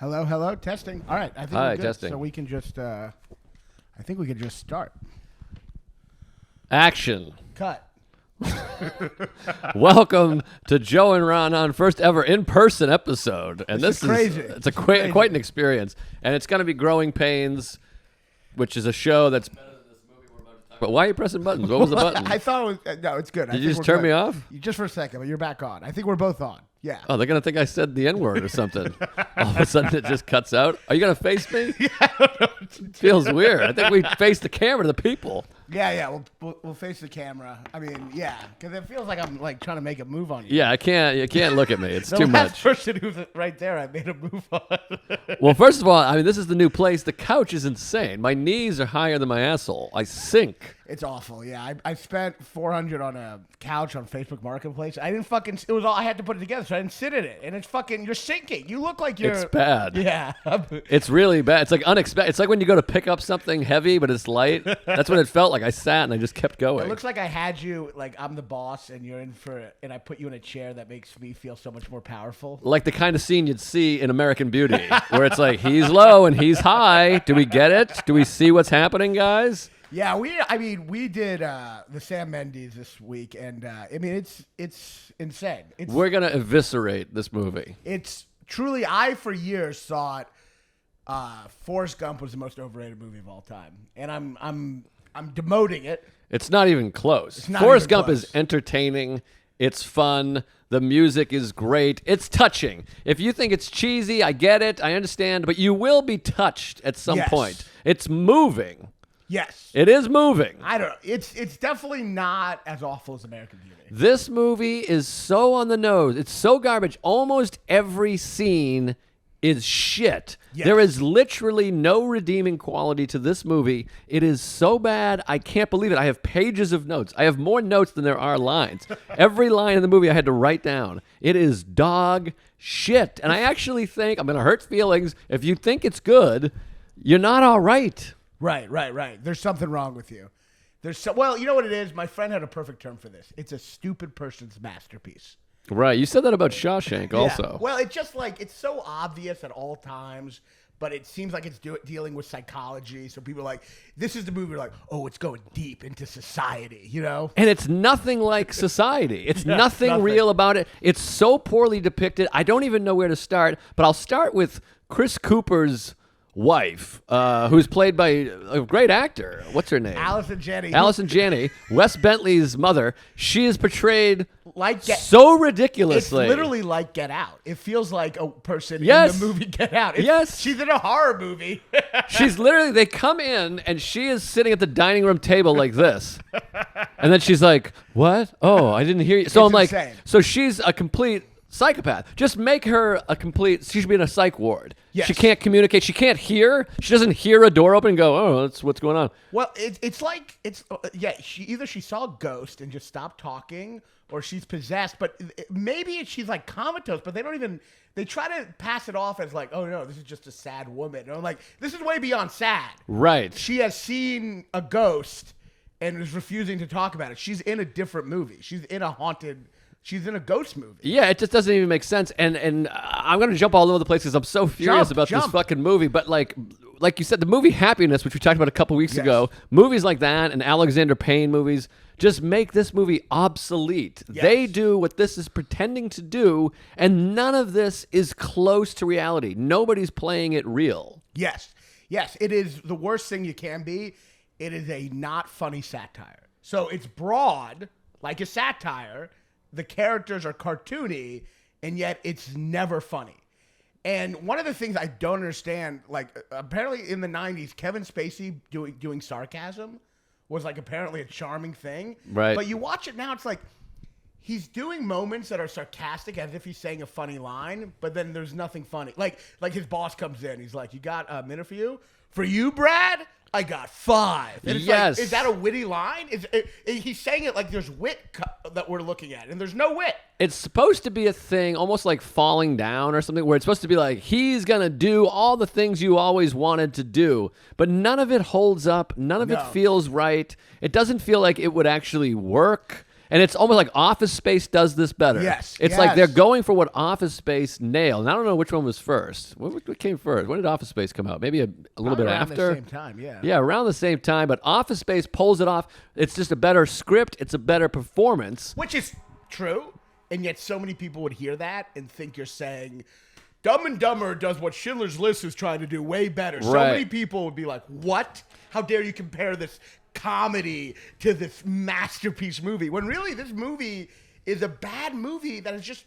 Hello, hello, testing. All right, I think Hi, we're good. testing. So we can just, I think we could just start. Action. Cut. Welcome to Joe and Raanan first ever in-person episode, and this is crazy. It's quite an experience, and it's going to be Growing Pains, which is a show that's better than this movie we're about to talk about. Why are you pressing buttons? What was the button? I thought it was, no, it's good. Did you just turn me off? Just for a second, but you're back on. I think we're both on. Yeah. Oh, they're going to think I said the N-word or something. All of a sudden, it just cuts out. Are you going to face me? Yeah, I don't know what to do. Feels weird. I think we face the camera to the people. Yeah. We'll face the camera. I mean, yeah, because it feels like I'm like trying to make a move on you. Yeah, you can't look at me. It's the too last much. person who's right there, I made a move on. Well, first of all, I mean, this is the new place. The couch is insane. My knees are higher than my asshole. I sink. It's awful. Yeah, I spent $400 on a couch on Facebook Marketplace. I didn't fucking. It was all I had to put it together, so I didn't sit in it. And it's fucking. You're sinking. You look like you're. It's bad. Yeah. It's really bad. It's like unexpected. It's like when you go to pick up something heavy, but it's light. That's what it felt like. I sat and I just kept going. It looks like I had you like I'm the boss and you're in for it, and I put you in a chair that makes me feel so much more powerful. Like the kind of scene you'd see in American Beauty, where it's like he's low and he's high. Do we get it? Do we see what's happening, guys? Yeah, we did the Sam Mendes this week, and I mean it's insane. We're gonna eviscerate this movie. It's truly. I for years thought Forrest Gump was the most overrated movie of all time, and I'm demoting it. It's not even close. It's not Forrest even Gump close. is entertaining. It's fun. The music is great. It's touching. If you think it's cheesy, I get it. I understand. But you will be touched at some Yes. point. It's moving. Yes. It is moving. I don't know. It's definitely not as awful as American Beauty. This movie is so on the nose. It's so garbage. Almost every scene is shit. Yes. There is literally no redeeming quality to this movie. It is so bad, I can't believe it. I have pages of notes. I have more notes than there are lines. Every line in the movie I had to write down. It is dog shit. And I actually think, I'm going to hurt feelings, if you think it's good, you're not all right. Right. There's something wrong with you. Well, you know what it is? My friend had a perfect term for this. It's a stupid person's masterpiece. Right. You said that about Shawshank also. Yeah. Well, it's just like, it's so obvious at all times, but it seems like it's dealing with psychology. So people are like, this is the movie, like, oh, it's going deep into society, you know? And it's nothing like society. It's nothing real about it. It's so poorly depicted. I don't even know where to start, but I'll start with Chris Cooper's wife, who's played by a great actor. What's her name? Allison Janney. Allison Janney, Wes Bentley's mother. She is portrayed Like so It's ridiculously. literally like Get Out. It feels like a person Yes. in the movie Get Out. Yes. She's in a horror movie. She's literally, they come in and she is sitting at the dining room table like this. And then she's like, what? Oh, I didn't hear you. So It's I'm like, insane. so she's a complete psychopath. Just make her a complete, she should be in a psych ward. Yes. She can't communicate. She can't hear. She doesn't hear a door open and go, oh, that's what's going on. Well, it's like she saw a ghost and just stopped talking, or she's possessed. But maybe she's like comatose. But they try to pass it off as like, oh no, this is just a sad woman. And I'm like, this is way beyond sad. Right. She has seen a ghost and is refusing to talk about it. She's in a different movie. She's in a ghost movie. Yeah, it just doesn't even make sense. And I'm going to jump all over the place because I'm so furious about this fucking movie. But like you said, the movie Happiness, which we talked about a couple weeks ago, movies like that and Alexander Payne movies just make this movie obsolete. Yes. They do what this is pretending to do, and none of this is close to reality. Nobody's playing it real. Yes, it is the worst thing you can be. It is a not funny satire. So it's broad, like a satire. The characters are cartoony, and yet it's never funny. And one of the things I don't understand, like apparently in the 90s, Kevin Spacey doing sarcasm was like apparently a charming thing. Right. But you watch it now, it's like he's doing moments that are sarcastic as if he's saying a funny line, but then there's nothing funny. Like his boss comes in, he's like, you got a minute for you? For you, Brad? I got 5. And it's Yes. like, is that a witty line? He's saying it like there's wit that we're looking at, and there's no wit. It's supposed to be a thing, almost like Falling Down or something, where it's supposed to be like, he's going to do all the things you always wanted to do, but none of it holds up. None of it feels right. It doesn't feel like it would actually work. And it's almost like Office Space does this better. Yes, It's like yes. they're going for what Office Space nailed. And I don't know which one was first. What came first? When did Office Space come out? Maybe a little bit Around after? the same time, yeah. Yeah, around the same time. But Office Space pulls it off. It's just a better script. It's a better performance. Which is true, and yet so many people would hear that and think you're saying Dumb and Dumber does what Schindler's List is trying to do way better. So Right. many people would be like, what? How dare you compare this comedy to this masterpiece movie? When really this movie is a bad movie that is just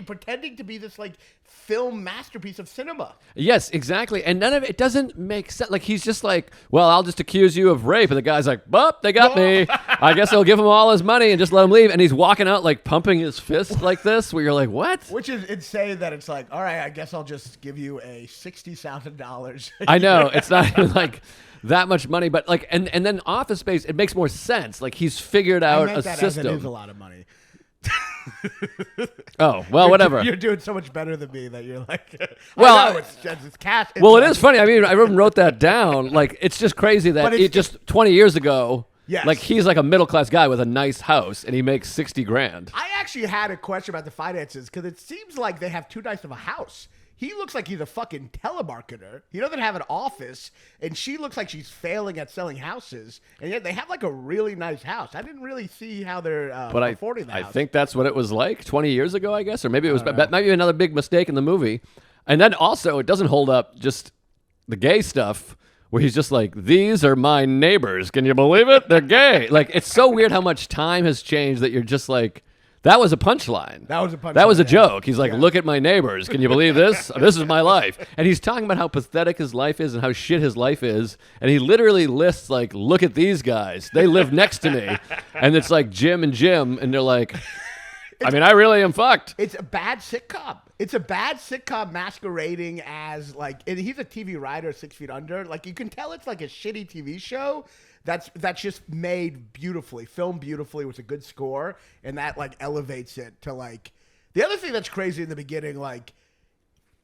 pretending to be this like film masterpiece of cinema. Yes, exactly. And none of it doesn't make sense. Like, he's just like, well, I'll just accuse you of rape. And the guy's like, well, they got me. I guess I'll give him all his money and just let him leave. And he's walking out like pumping his fist like this, where you're like, what? Which is insane that it's like, all right, I guess I'll just give you a $60,000. I know. It's not even like that much money, but like, and then Office Space, it makes more sense. Like, he's figured I out meant a that system. as it is a lot of money. Oh, well, whatever. You're doing so much better than me that you're like, Well, I know, it's cash. It's Well, it like- is funny. I mean, I even wrote that down. Like, it's just crazy that But it's it just 20 years ago, Yes. like, he's like a middle-class guy with a nice house, and he makes 60 grand. I actually had a question about the finances because it seems like they have too nice of a house. He looks like he's a fucking telemarketer. He doesn't have an office, and she looks like she's failing at selling houses. And yet they have like a really nice house. I didn't really see how they're But affording the I house. think that's what it was like 20 years ago, I guess, or maybe it was maybe another big mistake in the movie. And then also, it doesn't hold up just the gay stuff, where he's just like, these are my neighbors. Can you believe it? They're gay. Like, it's so weird how much time has changed that you're just like, that was a punchline. That was a punchline, That was a yeah. joke. He's like, Yeah. look at my neighbors. Can you believe this? This is my life. And he's talking about how pathetic his life is and how shit his life is. And he literally lists, like, look at these guys. They live next to me. And it's like Jim and Jim. And they're like, I mean, I really am fucked. It's a bad sitcom. It's a bad sitcom masquerading as like, and he's a TV writer, 6 Feet Under. Like, you can tell it's like a shitty TV show that's just made beautifully, filmed beautifully with a good score, and that like elevates it to like. The other thing that's crazy in the beginning, like,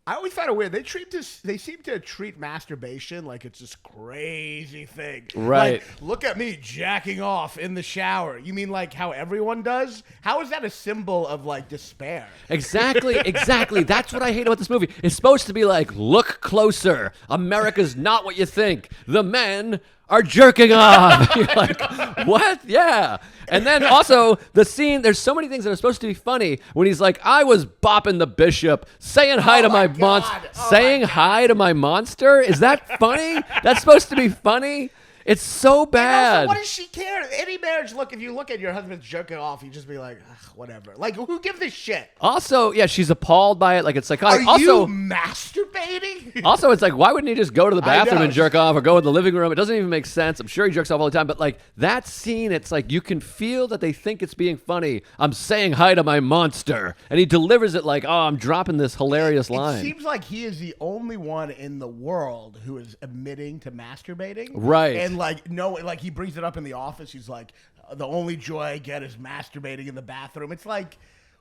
I always found it weird. They seem to treat masturbation like it's this crazy thing. Right. Like, look at me jacking off in the shower. You mean like how everyone does? How is that a symbol of like despair? Exactly, exactly. That's what I hate about this movie. It's supposed to be like, look closer. America's not what you think. The men are jerking off. You're like, what? Yeah. And then also the scene, there's so many things that are supposed to be funny when he's like, I was bopping the bishop, saying hi to my God. monster. Oh Saying my hi to my monster? Is that funny? That's supposed to be funny? It's so And bad. also, what does she care? Any marriage, look, if you look at your husband's jerking off, you just be like, ugh, whatever. Like, who gives a shit? Also, yeah, she's appalled by it. Like, it's psychotic. Are Also, you masturbating? Also, it's like, why wouldn't he just go to the I bathroom know. and jerk off or go in the living room? It doesn't even make sense. I'm sure he jerks off all the time. But, like, that scene, it's like you can feel that they think it's being funny. I'm saying hi to my monster. And he delivers it like, oh, I'm dropping this hilarious It line. seems like he is the only one in the world who is admitting to masturbating. Right. And, like, no, like, he brings it up in the office. He's like, the only joy I get is masturbating in the bathroom. It's like,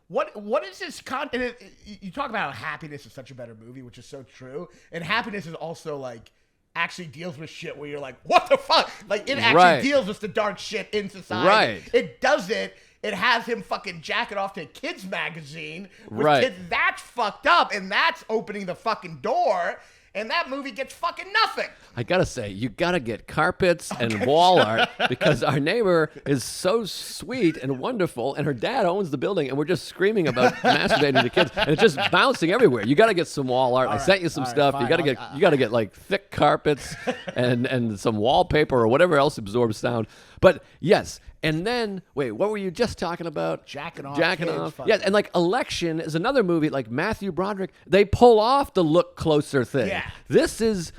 what is this content? You talk about how Happiness is such a better movie, which is so true. And Happiness is also, like, actually deals with shit where you're like, what the fuck? Like, it actually Right. deals with the dark shit in society. Right. It doesn't. It has him fucking jacking off to a kids magazine with Right. kids. That's fucked up, and that's opening the fucking door. And that movie gets fucking nothing. I gotta say, you gotta get carpets and wall art because our neighbor is so sweet and wonderful, and her dad owns the building, and we're just screaming about masturbating to kids, and it's just bouncing everywhere. You gotta get some wall art. I sent you some all right, stuff. fine. You gotta get like thick carpets and some wallpaper or whatever else absorbs sound. But yes. And then, wait, what were you just talking about? Jacking off Jacking kids, off. fucking- Yeah, and like Election is another movie, like Matthew Broderick. They pull off the look closer thing. Yeah. This is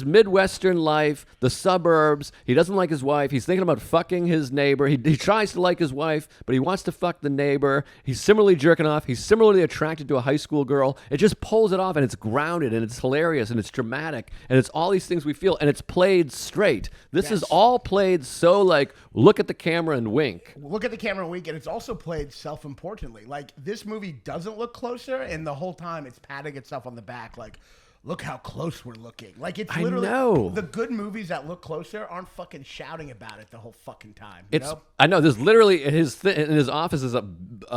Midwestern life, the suburbs. He doesn't like his wife. He's thinking about fucking his neighbor. He tries to like his wife, but he wants to fuck the neighbor. He's similarly jerking off. He's similarly attracted to a high school girl. It just pulls it off, and it's grounded, and it's hilarious, and it's dramatic, and it's all these things we feel, and it's played straight. This is Yes. all played so like like look at the camera and wink. Look at the camera and wink, and it's also played self-importantly. Like, this movie doesn't look closer, and the whole time it's patting itself on the back, like, look how close we're looking. Like, it's literally the good movies that look closer aren't fucking shouting about it the whole fucking time. I know. There's literally in his office is a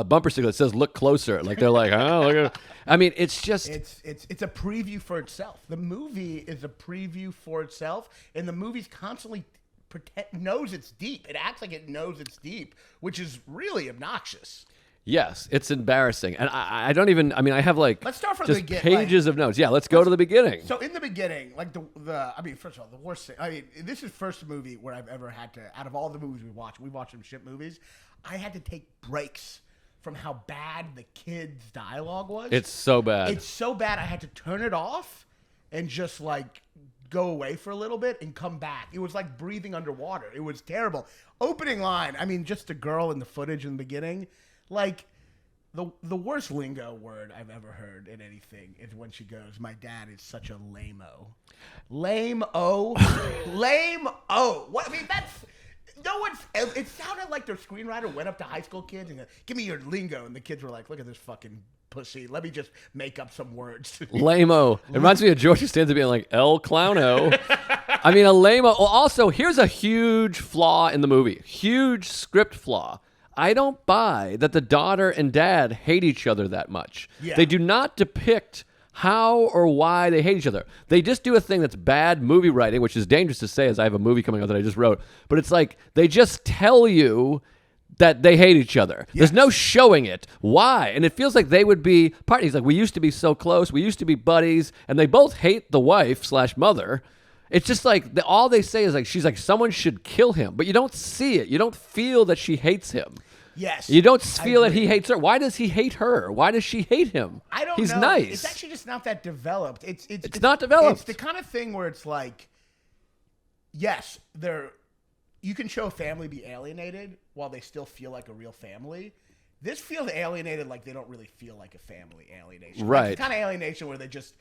bumper sticker that says "Look closer." Like they're like, oh, look at. I mean, it's just it's a preview for itself. The movie is a preview for itself, and the movie's constantly knows it's deep. It acts like it knows it's deep, which is really obnoxious. Yes, it's embarrassing, and I don't even. I mean, I have like let's start from just the beginning. Pages of notes. Yeah, let's go to the beginning. So in the beginning, like I mean, first of all, the worst thing. I mean, this is the first movie where I've ever had to. Out of all the movies we watched some shit movies. I had to take breaks from how bad the kids' dialogue was. It's so bad. It's so bad. I had to turn it off and just like go away for a little bit and come back. It was like breathing underwater. It was terrible. Opening line. I mean, just the girl in the footage in the beginning. Like, the worst lingo word I've ever heard in anything is when she goes, "My dad is such a lame-o." Lame-o? Lame-o. What? I mean, that's... No one's... It sounded like their screenwriter went up to high school kids and go, "Give me your lingo." And the kids were like, "Look at this fucking pussy. Let me just make up some words." Lame-o. It reminds me of George Costanza being like, El Clowno. I mean, a lame-o. Well, also, here's a huge flaw in the movie. Huge script flaw. I don't buy that the daughter and dad hate each other that much. Yeah. They do not depict how or why they hate each other. They just do a thing that's bad movie writing, which is dangerous to say as I have a movie coming out that I just wrote. But it's like they just tell you that they hate each other. Yes. There's no showing it. Why? And it feels like they would be partners. Like, we used to be so close. We used to be buddies. And they both hate the wife/mother. It's just like all they say is like, she's like, someone should kill him, but you don't see it. You don't feel that she hates him. Yes. You don't feel that he hates her. Why does he hate her? Why does she hate him? I don't know. He's nice. It's actually just not that developed. It's not developed. It's the kind of thing where it's like, yes, you can show a family be alienated while they still feel like a real family. This feels alienated like they don't really feel like a family alienation. Right. Like the kind of alienation where they just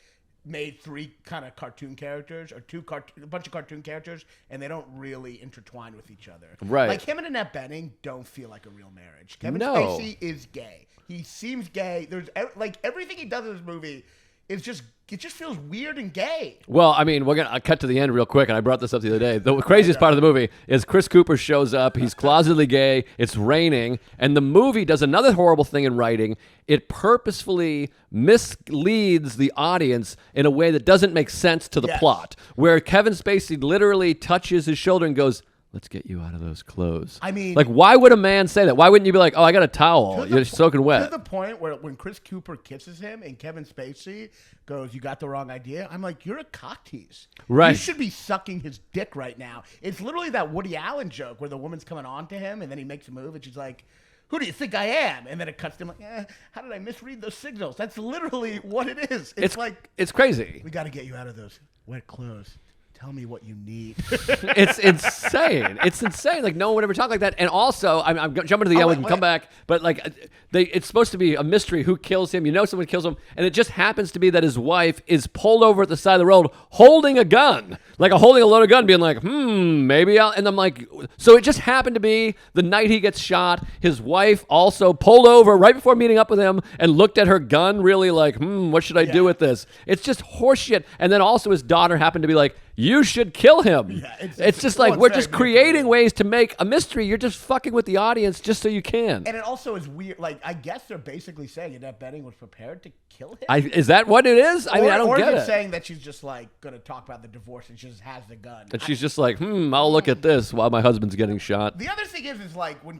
made three kind of cartoon characters or a bunch of cartoon characters, and they don't really intertwine with each other. Right. Like him and Annette Bening don't feel like a real marriage. Kevin No. Spacey is gay. He seems gay. There's like everything he does in this movie is just feels weird and gay. Well, I mean, I cut to the end real quick, and I brought this up the other day. The craziest part of the movie is Chris Cooper shows up. He's closetedly gay. It's raining, and the movie does another horrible thing in writing. It purposefully misleads the audience in a way that doesn't make sense to the plot, where Kevin Spacey literally touches his shoulder and goes, "Let's get you out of those clothes." I mean, like, why would a man say that? Why wouldn't you be like, "Oh, I got a towel. You're soaking wet." To the point where when Chris Cooper kisses him and Kevin Spacey goes, "You got the wrong idea," I'm like, "You're a cock tease. Right. You should be sucking his dick right now." It's literally that Woody Allen joke where the woman's coming on to him and then he makes a move and she's like, "Who do you think I am?" And then it cuts to him like, "How did I misread those signals?" That's literally what it is. It's like, it's crazy. "We got to get you out of those wet clothes. Tell me what you need." It's insane. It's insane. Like, no one would ever talk like that. And also, I'm jumping to the end. We can come back. But like, it's supposed to be a mystery who kills him. You know, someone kills him, and it just happens to be that his wife is pulled over at the side of the road holding a gun, like holding a loaded gun, being like, maybe I'll. And I'm like, so it just happened to be the night he gets shot. His wife also pulled over right before meeting up with him and looked at her gun, really like, what should I do with this? It's just horseshit. And then also his daughter happened to be like, "You should kill him." Yeah, it's just like, we're just creating ways to make a mystery. You're just fucking with the audience just so you can. And it also is weird. Like, I guess they're basically saying Annette Bening was prepared to kill him. Is that what it is? I mean, I don't get it. Or is it saying that she's just like going to talk about the divorce and she just has the gun? And she's just like, I'll look at this while my husband's getting shot. The other thing is like when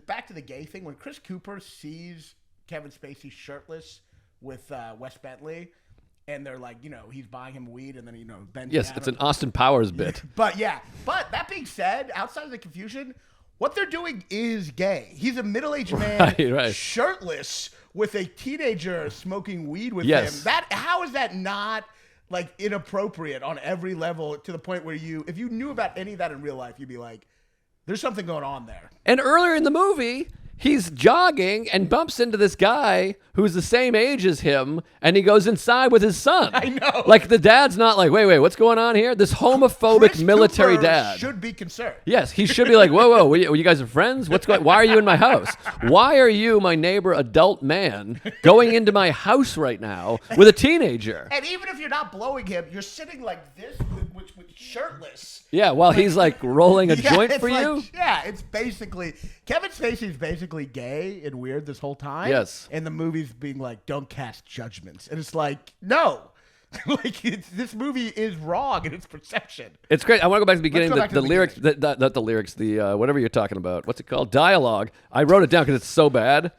back to the gay thing, when Chris Cooper sees Kevin Spacey shirtless with Wes Bentley, and they're like, he's buying him weed, and then, Ben. Yes, it's an Austin Powers bit. But that being said, outside of the confusion, what they're doing is gay. He's a middle-aged man, right. shirtless, with a teenager smoking weed with him. How is that not like inappropriate on every level, to the point where if you knew about any of that in real life, you'd be like, there's something going on there. And earlier in the movie, He's jogging and bumps into this guy who's the same age as him, and he goes inside with his son. I know. Like, the dad's not like, wait, what's going on here? This homophobic Chris military Cooper dad. should be concerned. Yes, he should be like, whoa, were you guys are friends? Why are you in my house? Why are you, my neighbor, adult man, going into my house right now with a teenager? And even if you're not blowing him, you're sitting like this with shirtless. Yeah, while he's like rolling a joint it's for like, you? Yeah, it's basically Kevin Spacey's basically gay and weird this whole time. Yes. And the movie's being like, don't cast judgments. And it's like, no. Like, this movie is wrong in its perception. It's great. I want to go back to the beginning. Let's go back to the lyrics, not the lyrics, the whatever you're talking about. What's it called? Dialogue. I wrote it down because it's so bad.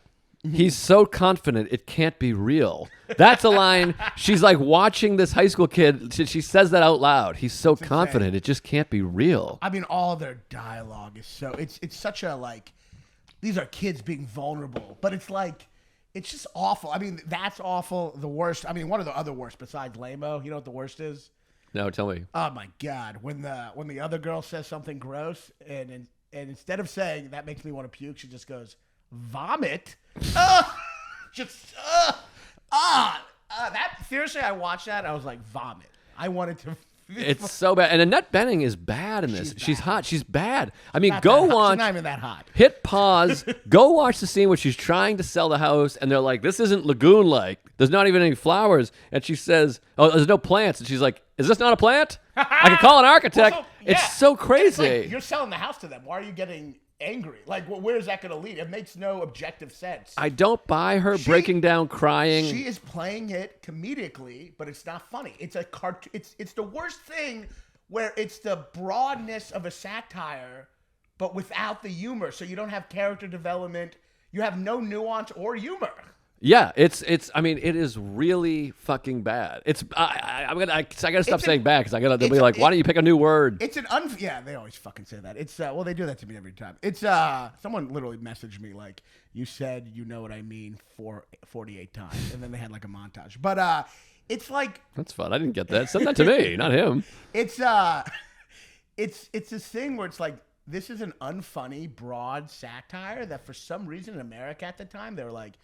He's so confident it can't be real. That's a line. She's like watching this high school kid. She says that out loud. He's so confident it just can't be real. I mean, all their dialogue is so it's such a like. These are kids being vulnerable, but it's like it's just awful. I mean, that's awful. The worst. I mean, one of the other worst besides Lamo. You know what the worst is? No, tell me. Oh my God! When the other girl says something gross, and instead of saying that makes me want to puke, she just goes vomit. That seriously, I watched that. I was like vomit. I wanted to. It's so bad. And Annette Bening is bad in this. She's hot. She's bad. I mean, Not go that hot. watch. She's not even that hot. Hit pause. Go watch the scene where she's trying to sell the house, and they're like, "This isn't lagoon-like. There's not even any flowers." And she says, "Oh, there's no plants." And she's like, "Is this not a plant? I can call an architect." Also, It's yeah. so It's crazy. like, you're selling the house to them. Why are you getting angry? Like, where is that going to lead? It makes no objective sense. I don't buy her breaking down, crying. She is playing it comedically, but it's not funny. It's a It's the worst thing where it's the broadness of a satire, but without the humor. So you don't have character development. You have no nuance or humor. Yeah, it's. I mean, it is really fucking bad. It's. I gotta stop saying bad because they'll be like, why don't you pick a new word? It's yeah, they always fucking say that. It's well, they do that to me every time. It's someone literally messaged me like, you said you know what I mean 48 times, and then they had like a montage. But it's like That's fun. I didn't get that. Send that to me, not him. it's this thing where it's like this is an unfunny, broad satire that for some reason in America at the time they were like,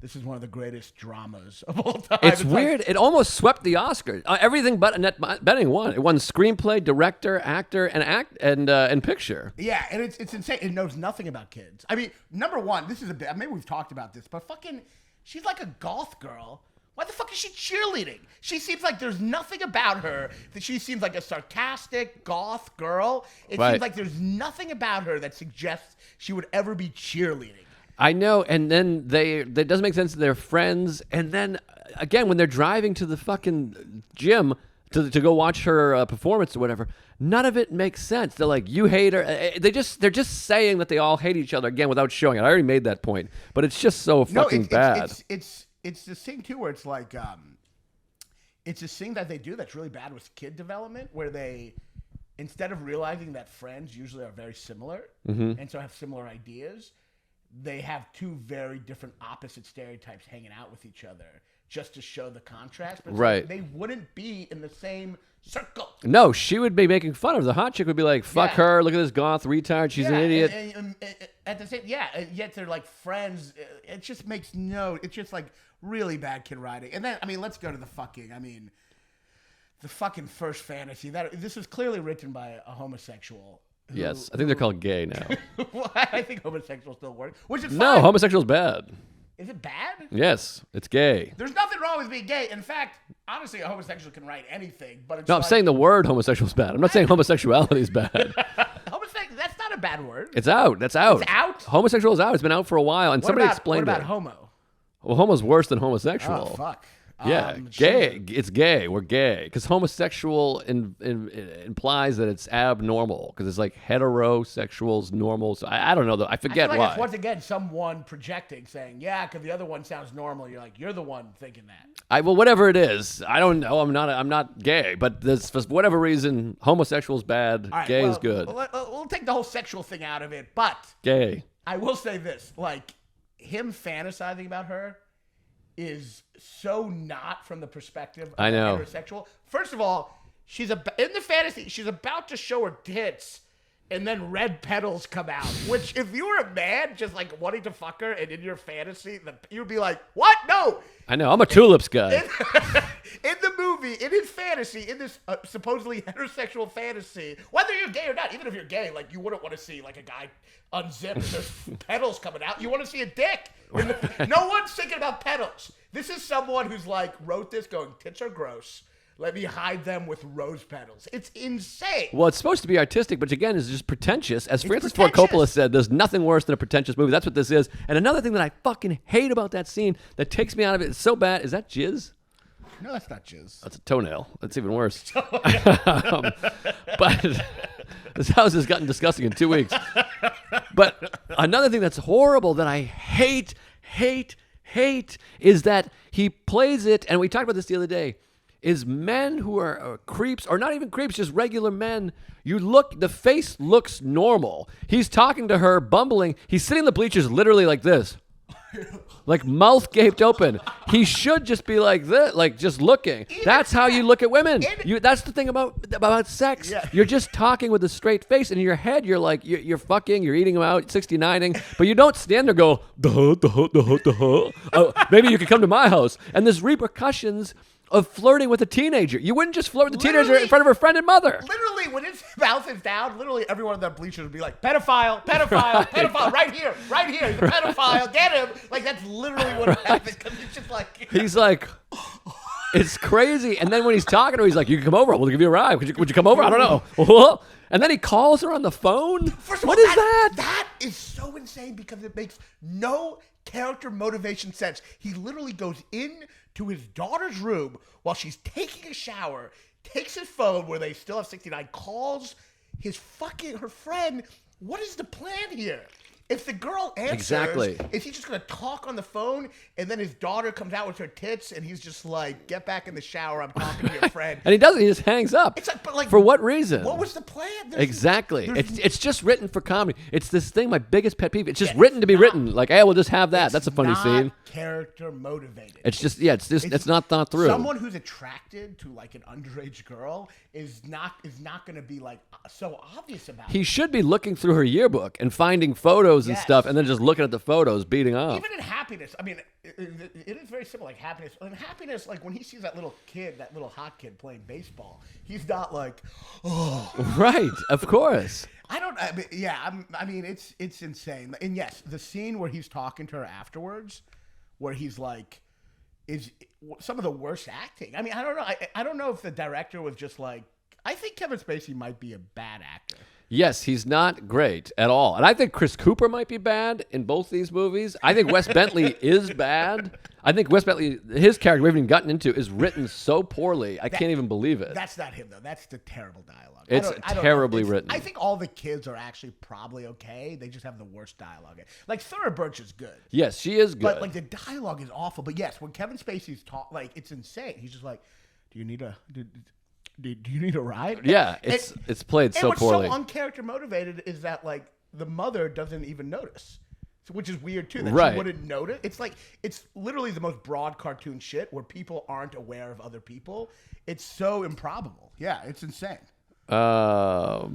this is one of the greatest dramas of all time. It's weird. It almost swept the Oscars. Everything but Annette Bening won. It won screenplay, director, actor, and picture. Yeah, and it's insane. It knows nothing about kids. I mean, number one, this is a bit. Maybe we've talked about this, but fucking, she's like a goth girl. Why the fuck is she cheerleading? She seems like there's nothing about her that she seems like a sarcastic goth girl. It Right. seems like there's nothing about her that suggests she would ever be cheerleading. I know, and then that doesn't make sense. They're friends, and then again, when they're driving to the fucking gym to go watch her performance or whatever, none of it makes sense. They're like, you hate her. They're just saying that they all hate each other again without showing it. I already made that point, but it's just so fucking bad. It's this thing too where it's like it's this thing that they do that's really bad with kid development where they instead of realizing that friends usually are very similar and so have similar ideas, they have two very different opposite stereotypes hanging out with each other just to show the contrast. But it's Right. like they wouldn't be in the same circle. No, she would be making fun of the hot chick. Would be like, "Fuck Yeah. her! Look at this goth retard. She's an idiot." And at the same, and yet they're like friends. It just makes It's just like really bad kid writing. And then I mean, let's go to the fucking first fantasy. This was clearly written by a homosexual. Yes, I think they're called gay now. Well, I think homosexual still works. Which is No, fine. homosexual's bad. Is it bad? Yes, it's gay. There's nothing wrong with being gay. In fact, honestly, a homosexual can write anything. But it's No, I'm saying the word homosexual is bad. I'm not saying homosexuality is bad. homosexual. That's not a bad word. It's out. That's out. It's out? Homosexual is out. It's been out for a while, and somebody explained what about it. homo? Well, homo's worse than homosexual. Oh fuck. Yeah, gay. It's gay. We're gay because homosexual implies that it's abnormal because it's like heterosexuals normal. So I don't know though. I forget I feel like why. it's once again someone projecting, saying, "Yeah," because the other one sounds normal. You're like, you're the one thinking that. Well, whatever it is, I don't know. I'm not gay, but there's for whatever reason, homosexual's bad. All right, Gay well, is good. We'll take the whole sexual thing out of it, but Gay. I will say this: like him fantasizing about her is so not from the perspective of I know. heterosexual. First of all, in the fantasy, she's about to show her tits, and then red petals come out. Which, if you were a man just like wanting to fuck her, and in your fantasy, you'd be like, "What? No." I know. I'm a tulips guy. In the movie, in his fantasy, in this supposedly heterosexual fantasy, whether you're gay or not, even if you're gay, like you wouldn't want to see like a guy unzip and there's petals coming out. You want to see a dick. No one's thinking about petals. This is someone who's like wrote this going, tits are gross. Let me hide them with rose petals. It's insane. Well, it's supposed to be artistic, but again, it's just pretentious. As Francis Ford Coppola said, there's nothing worse than a pretentious movie. That's what this is. And another thing that I fucking hate about that scene that takes me out of it, it's so bad, is that jizz? No, that's not jizz. That's a toenail. That's even worse. But this house has gotten disgusting in 2 weeks. But another thing that's horrible that I hate is that he plays it, and we talked about this the other day, is men who are creeps, or not even creeps, just regular men. The face looks normal. He's talking to her, bumbling. He's sitting in the bleachers literally like this. Like mouth gaped open. He should just be like this, like just looking. That's how you look at women. That's the thing about sex. Yeah. You're just talking with a straight face, and in your head, you're like, you're fucking, you're eating them out, 69ing, but you don't stand there and go, maybe you could come to my house. And there's repercussions of flirting with a teenager. You wouldn't just flirt with a teenager in front of her friend and mother. Literally, when his mouth is down, literally everyone in that bleachers would be like, pedophile, pedophile, right here, he's a pedophile, get him. Like, that's literally what happened, because he's just like... He's like... It's crazy. And then when he's talking to her, he's like, you can come over, we'll give you a ride. Would you come over? I don't know. And then he calls her on the phone? First of all, what is that? That is so insane, because it makes no character motivation sense. He literally goes in to his daughter's room while she's taking a shower, takes his phone where they still have 69, calls her friend. What is the plan here? If the girl answers, is he just going to talk on the phone, and then his daughter comes out with her tits, and he's just like, get back in the shower, I'm talking to your friend. And he doesn't, he just hangs up. It's like, but like, for what reason? What was the plan? It's just written for comedy. It's this thing, my biggest pet peeve. It's just written to be written. Like, hey, we'll just have that. That's a funny scene. Character motivated. It's just, it's not thought through. Someone who's attracted to like an underage girl is not going to be like so obvious about it. He should be looking through her yearbook and finding photos and stuff, and then just looking at the photos, beating off. Even in Happiness, I mean, it is very simple. Like Happiness, like when he sees that little kid, that little hot kid playing baseball, he's not like, oh, right, of course. I mean, it's insane. And yes, the scene where he's talking to her afterwards, where he's like, is some of the worst acting. I mean, I don't know. I don't know if the director was just like, I think Kevin Spacey might be a bad actor. Yes, he's not great at all. And I think Chris Cooper might be bad in both these movies. I think Wes Bentley is bad. I think Wes Bentley, his character we haven't even gotten into, is written so poorly. I can't even believe it. That's not him, though. That's the terrible dialogue. It's terribly written. I think all the kids are actually probably okay. They just have the worst dialogue. Like, Thora Birch is good. Yes, she is good. But, like, the dialogue is awful. But, yes, when Kevin Spacey's like, it's insane. He's just like, do you need a ride? Yeah, it's played so poorly. And what's so uncharacter motivated is that, like, the mother doesn't even notice. So, which is weird, too, that she wouldn't notice. It's like, it's literally the most broad cartoon shit where people aren't aware of other people. It's so improbable. Yeah, it's insane. I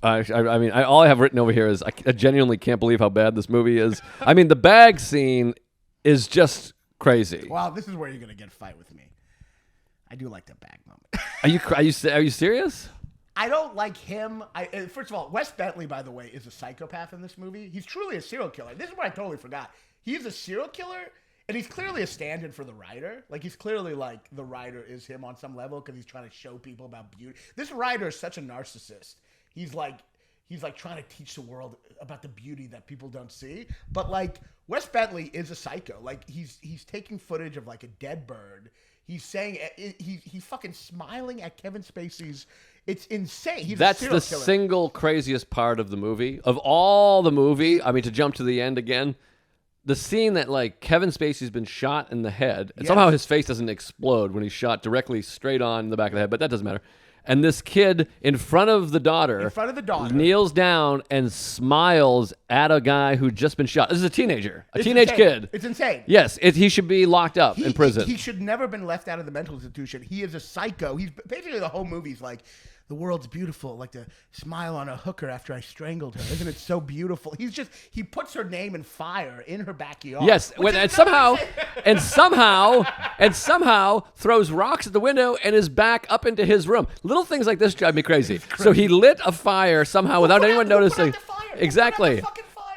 mean, all I have written over here is I genuinely can't believe how bad this movie is. I mean, the bag scene is just crazy. Well, this is where you're going to get a fight with me. I do like the bag moment. Are you serious? I don't like him. First of all, Wes Bentley, by the way, is a psychopath in this movie. He's truly a serial killer. This is what I totally forgot. He's a serial killer, and he's clearly a stand-in for the writer. Like, he's clearly like the writer is him on some level because he's trying to show people about beauty. This writer is such a narcissist. He's like trying to teach the world about the beauty that people don't see. But like, Wes Bentley is a psycho. Like, he's taking footage of like a dead bird. He's saying he's fucking smiling at Kevin Spacey's. It's insane. That's the single craziest part of the movie. Of all the movie, I mean, to jump to the end again, the scene that like Kevin Spacey's been shot in the head, and somehow his face doesn't explode when he's shot directly straight on the back of the head, but that doesn't matter. And this kid in front of the daughter, kneels down and smiles at a guy who'd just been shot. This is a teenager, teenage kid. It's insane. Yes, he should be locked up in prison. He should never been left out of the mental institution. He is a psycho. He's basically the whole movie's like, the world's beautiful, like the smile on a hooker after I strangled her. Isn't it so beautiful? He puts her name in fire in her backyard. Yes, and somehow throws rocks at the window and is back up into his room. Little things like this drive me crazy. So he lit a fire somehow without anyone noticing. Exactly.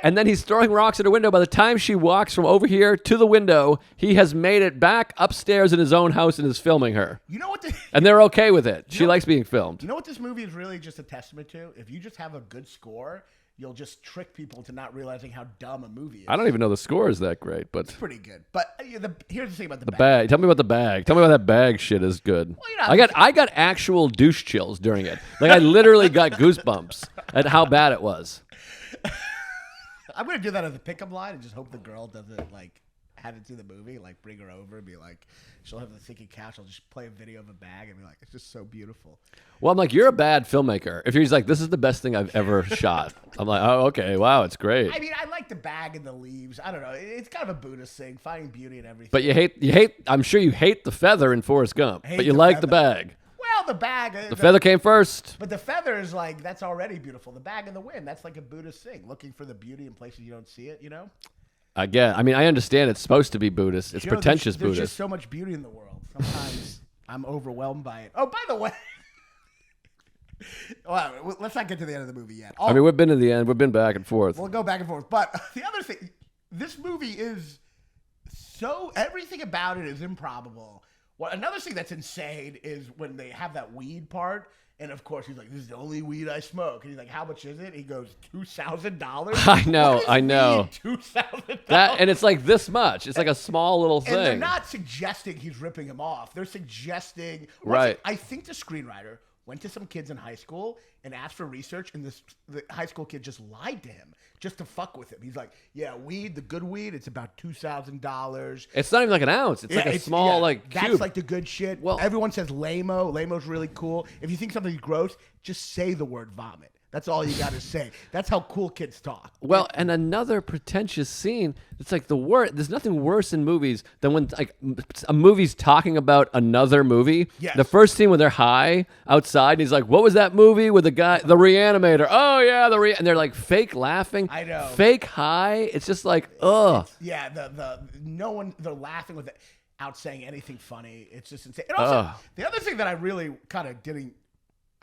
And then he's throwing rocks at her window. By the time she walks from over here to the window, he has made it back upstairs in his own house and is filming her. You know what? And they're okay with it. She likes being filmed. You know what this movie is really just a testament to? If you just have a good score, you'll just trick people to not realizing how dumb a movie is. I don't even know the score is that great, but it's pretty good. But here's the thing about the bag. Tell me about the bag. Tell me why that bag shit is good. Well, I got actual douche chills during it. Like I literally got goosebumps at how bad it was. I'm gonna do that as a pickup line and just hope the girl doesn't like have it through the movie. Like bring her over and be like, she'll have the thinking couch. I'll just play a video of a bag and be like, it's just so beautiful. Well, I'm like, you're a bad filmmaker. If he's like, this is the best thing I've ever shot. I'm like, oh, okay, wow, it's great. I mean, I like the bag and the leaves. I don't know. It's kind of a Buddhist thing, finding beauty in everything. But you hate. I'm sure you hate the feather in Forrest Gump, but you like the bag. Well, the bag. The feather came first. But the feather is like, that's already beautiful. The bag and the wind, that's like a Buddhist thing. Looking for the beauty in places you don't see it, you know? I mean, I understand it's supposed to be Buddhist. It's pretentious Buddhist. There's just so much beauty in the world. Sometimes I'm overwhelmed by it. Oh, by the way. Well, let's not get to the end of the movie yet. I mean, we've been to the end. We've been back and forth. We'll go back and forth. But the other thing, this movie is everything about it is improbable. Well, another thing that's insane is when they have that weed part, and of course he's like, "This is the only weed I smoke." And he's like, "How much is it?" He goes, $2,000. I know. $2,000. And it's like this much. It's like a small little thing. And they're not suggesting he's ripping him off. They're suggesting, right? I think the screenwriter went to some kids in high school and asked for research, and the high school kid just lied to him just to fuck with him. He's like, yeah, weed, the good weed, it's about $2,000. It's not even like an ounce. It's like a small like cube. That's like the good shit. Well, everyone says lame-o. Lame-o's really cool. If you think something's gross, just say the word vomit. That's all you got to say. That's how cool kids talk. Well, and another pretentious scene. It's like the word. There's nothing worse in movies than when like a movie's talking about another movie. Yes. The first scene when they're high outside, and he's like, "What was that movie with the guy, the Reanimator?" Oh yeah, and they're like fake laughing. I know. Fake high. It's just like, ugh. Yeah. They're laughing without saying anything funny. It's just insane. And also, the other thing that I really kind of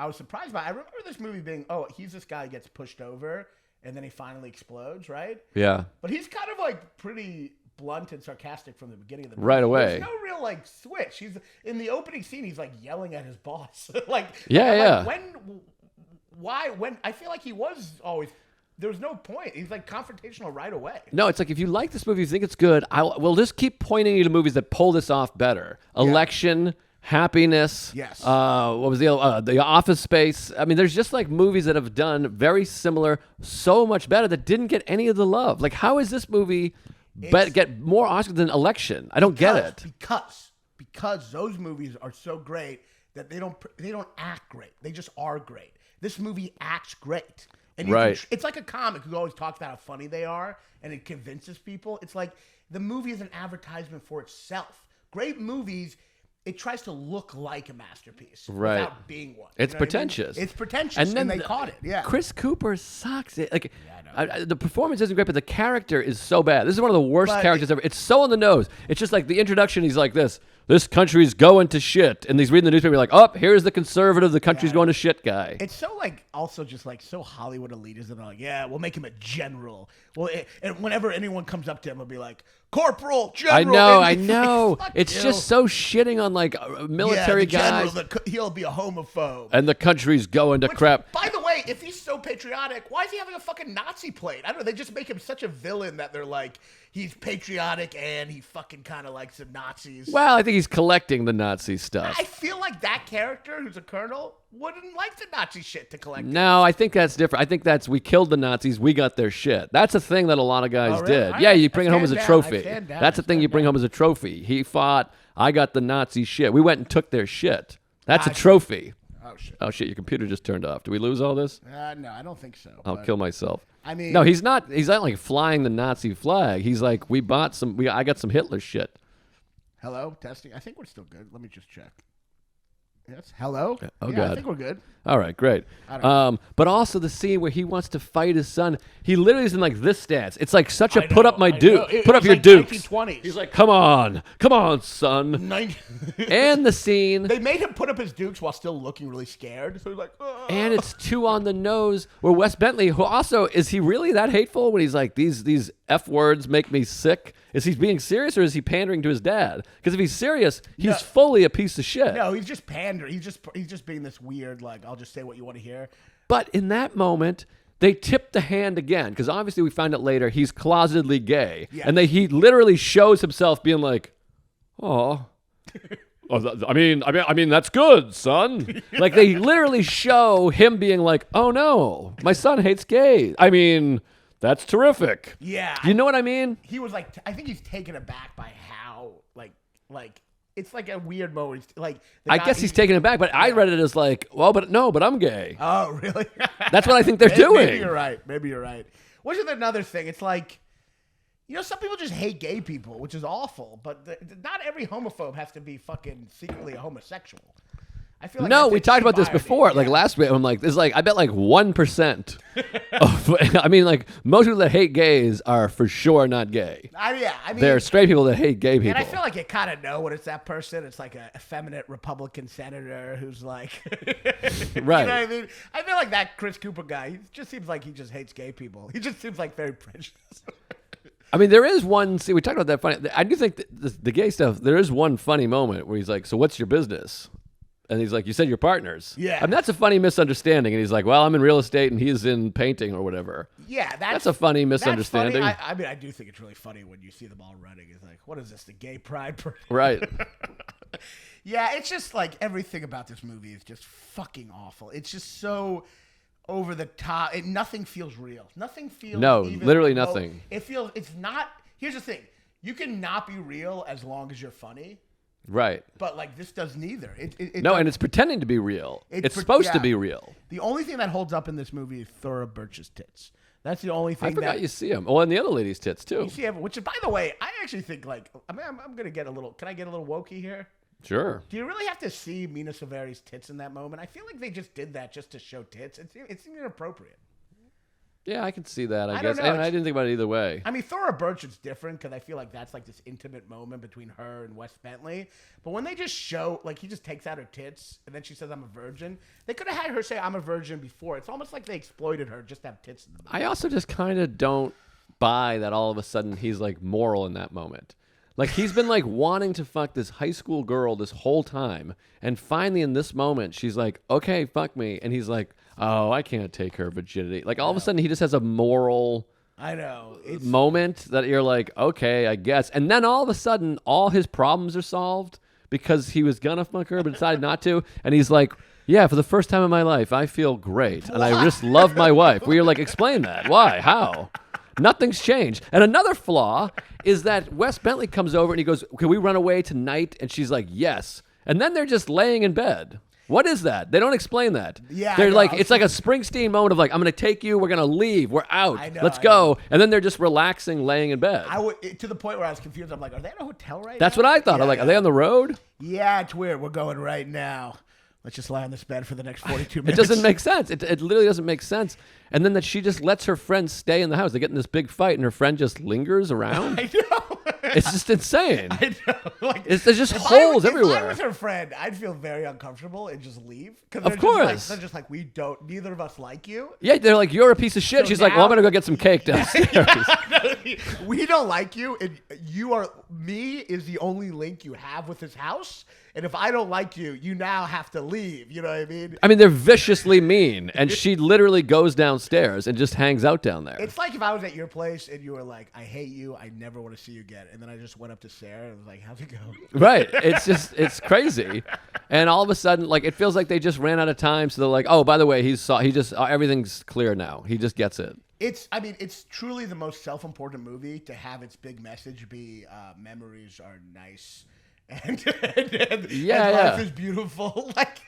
I was surprised by. I remember this movie being, he's this guy who gets pushed over, and then he finally explodes, right? Yeah. But he's kind of like pretty blunt and sarcastic from the beginning of the movie. Right away. There's no real like switch. He's in the opening scene. He's like yelling at his boss. Like, yeah. When I feel like he was always. There was no point. He's like confrontational right away. No, it's like if you like this movie, you think it's good, we'll just keep pointing you to movies that pull this off better. Yeah. Election. Happiness. Yes. What was the Office Space? I mean, there's just like movies that have done very similar, so much better that didn't get any of the love. Like, how is this movie get more Oscars than Election? I don't get it. Because those movies are so great that they don't act great. They just are great. This movie acts great. And it's like a comic who always talks about how funny they are, and it convinces people. It's like the movie is an advertisement for itself. Great movies. It tries to look like a masterpiece without being one. It's pretentious. I mean? It's pretentious, and they caught it. Yeah. Chris Cooper sucks. The performance isn't great, but the character is so bad. This is one of the worst characters ever. It's so on the nose. It's just like the introduction. He's like this country's going to shit, and he's reading the newspaper like, here's the conservative, the country's going to shit guy. It's so like also just like so Hollywood elitist, and they're like, yeah, we'll make him a general. Well, and whenever anyone comes up to him, it'll be like, Corporal, General. I know. It's just so shitting on like military guys. General, he'll be a homophobe. And the country's going to crap. By the way, if he's so patriotic, why is he having a fucking Nazi plate? I don't know. They just make him such a villain that they're like, he's patriotic and he fucking kind of likes the Nazis. Well, I think he's collecting the Nazi stuff. I feel like that character, who's a colonel, wouldn't like the Nazi shit to collect. No, I think that's different. I think that's we killed the Nazis, we got their shit. That's a thing that a lot of guys did. Yeah, you bring it home as a trophy. That's a thing you bring home as a trophy. He fought, I got the Nazi shit. We went and took their shit. That's a trophy. Oh shit, your computer just turned off. Did we lose all this? No, I don't think so. I'll kill myself. I mean, no, he's not like flying the Nazi flag. He's like, I got some Hitler shit. Hello, testing. I think we're still good. Let me just check. Yes. Hello. Oh, yeah, God. I think we're good. All right, great. But also the scene where he wants to fight his son. He literally is in like this stance. It's like such a put up my duke, put up your dukes. 1920s. He's like, come on, son. And the scene, They made him put up his dukes while still looking really scared. So he's like, "Ugh." and it's too on the nose. Where Wes Bentley, who also is he really that hateful when he's like these F words make me sick? Is he being serious or is he pandering to his dad? Because if he's serious, he's fully a piece of shit. No, he's just pandering. He's just being this weird, like, I'll just say what you want to hear. But in that moment, they tip the hand again because obviously we find out later he's closetedly gay, and he literally shows himself being like, "Oh, I mean that's good, son." Like they literally show him being like, "Oh no, my son hates gays. I mean, that's terrific." Yeah, you know what I mean? He was like, I think he's taken aback by how like. It's like a weird moment. Like I guess he's taking it back, but I read it as like, well, but I'm gay. Oh, really? That's what I think they're doing. Maybe you're right. Which is another thing. It's like, some people just hate gay people, which is awful. But not every homophobe has to be fucking secretly a homosexual. I feel like we talked about this before. Like last week, I'm like, I bet like 1%. I mean, like most people that hate gays are for sure not gay. I mean, they're straight people that hate gay people. And I feel like you kind of know when it's that person. It's like a effeminate Republican senator who's like, right? You know what I mean? I feel like that Chris Cooper guy. He just seems like he just hates gay people. He just seems like very prejudiced. I mean, there is one. See, we talked about that funny. I do think that the gay stuff. There is one funny moment where he's like, "So what's your business?" And he's like, you said you're partners. Yeah. I mean, that's a funny misunderstanding. And he's like, well, I'm in real estate and he's in painting or whatever. Yeah, that's a funny misunderstanding. Funny. I mean, I do think it's really funny when you see them all running. It's like, what is this, the gay pride parade? Right. Yeah, it's just like everything about this movie is just fucking awful. It's just so over the top. Nothing feels real. Nothing feels literally nothing. It's not. Here's the thing. You can not be real as long as you're funny. Right. But like this does neither. And it's pretending to be real. It's supposed to be real. The only thing that holds up in this movie is Thora Birch's tits. That's the only thing. I forgot you see them. Oh, and the other lady's tits too. You see them, which by the way, I actually think like I'm gonna get a little. Can I get a little wokey here? Sure. Do you really have to see Mina Severi's tits in that moment? I feel like they just did that just to show tits. It seemed inappropriate. Yeah, I can see that, I guess. Don't know. I didn't think about it either way. I mean, Thora Birch is different because I feel like that's like this intimate moment between her and Wes Bentley. But when they just show, like, he just takes out her tits and then she says, I'm a virgin. They could have had her say, I'm a virgin before. It's almost like they exploited her just to have tits in the movie. I also just kind of don't buy that all of a sudden he's, like, moral in that moment. Like, he's been, like, wanting to fuck this high school girl this whole time. And finally, in this moment, she's like, okay, fuck me. And he's like, oh, I can't take her virginity. Like, all of a sudden, he just has a moral moment that you're like, okay, I guess. And then all of a sudden, all his problems are solved because he was going to fuck her but decided not to. And he's like, yeah, for the first time in my life, I feel great. And I just love my wife. Where you're like, explain that. Why? How? Nothing's changed. And another flaw is that Wes Bentley comes over and he goes, can we run away tonight? And she's like, yes. And then they're just laying in bed. What is that? They don't explain that. Yeah, they're like, it's like a Springsteen moment of like, I'm going to take you. We're going to leave. We're out. Let's go. And then they're just relaxing, laying in bed. To the point where I was confused. I'm like, are they in a hotel right now? That's what I thought. I'm like, are they on the road? Yeah, it's weird. We're going right now. Let's just lie on this bed for the next 42 minutes. It doesn't make sense. It literally doesn't make sense. And then that she just lets her friend stay in the house. They get in this big fight, and her friend just lingers around. I know. It's just insane. I know. Like, there's just holes everywhere. If I was her friend, I'd feel very uncomfortable and just leave. Of course. They're just like, neither of us like you. Yeah, they're like, you're a piece of shit. So she's like, well, I'm going to go get some cake downstairs. We don't like you, and me is the only link you have with this house. And if I don't like you, you now have to leave. You know what I mean? I mean, they're viciously mean. And she literally goes downstairs and just hangs out down there. It's like if I was at your place and you were like, I hate you. I never want to see you again. And then I just went up to Sarah and was like, how's it go? Right. It's crazy. And all of a sudden, like, it feels like they just ran out of time. So they're like, oh, by the way, everything's clear now. He just gets it. It's truly the most self-important movie to have its big message be memories are nice. And life is beautiful. Like,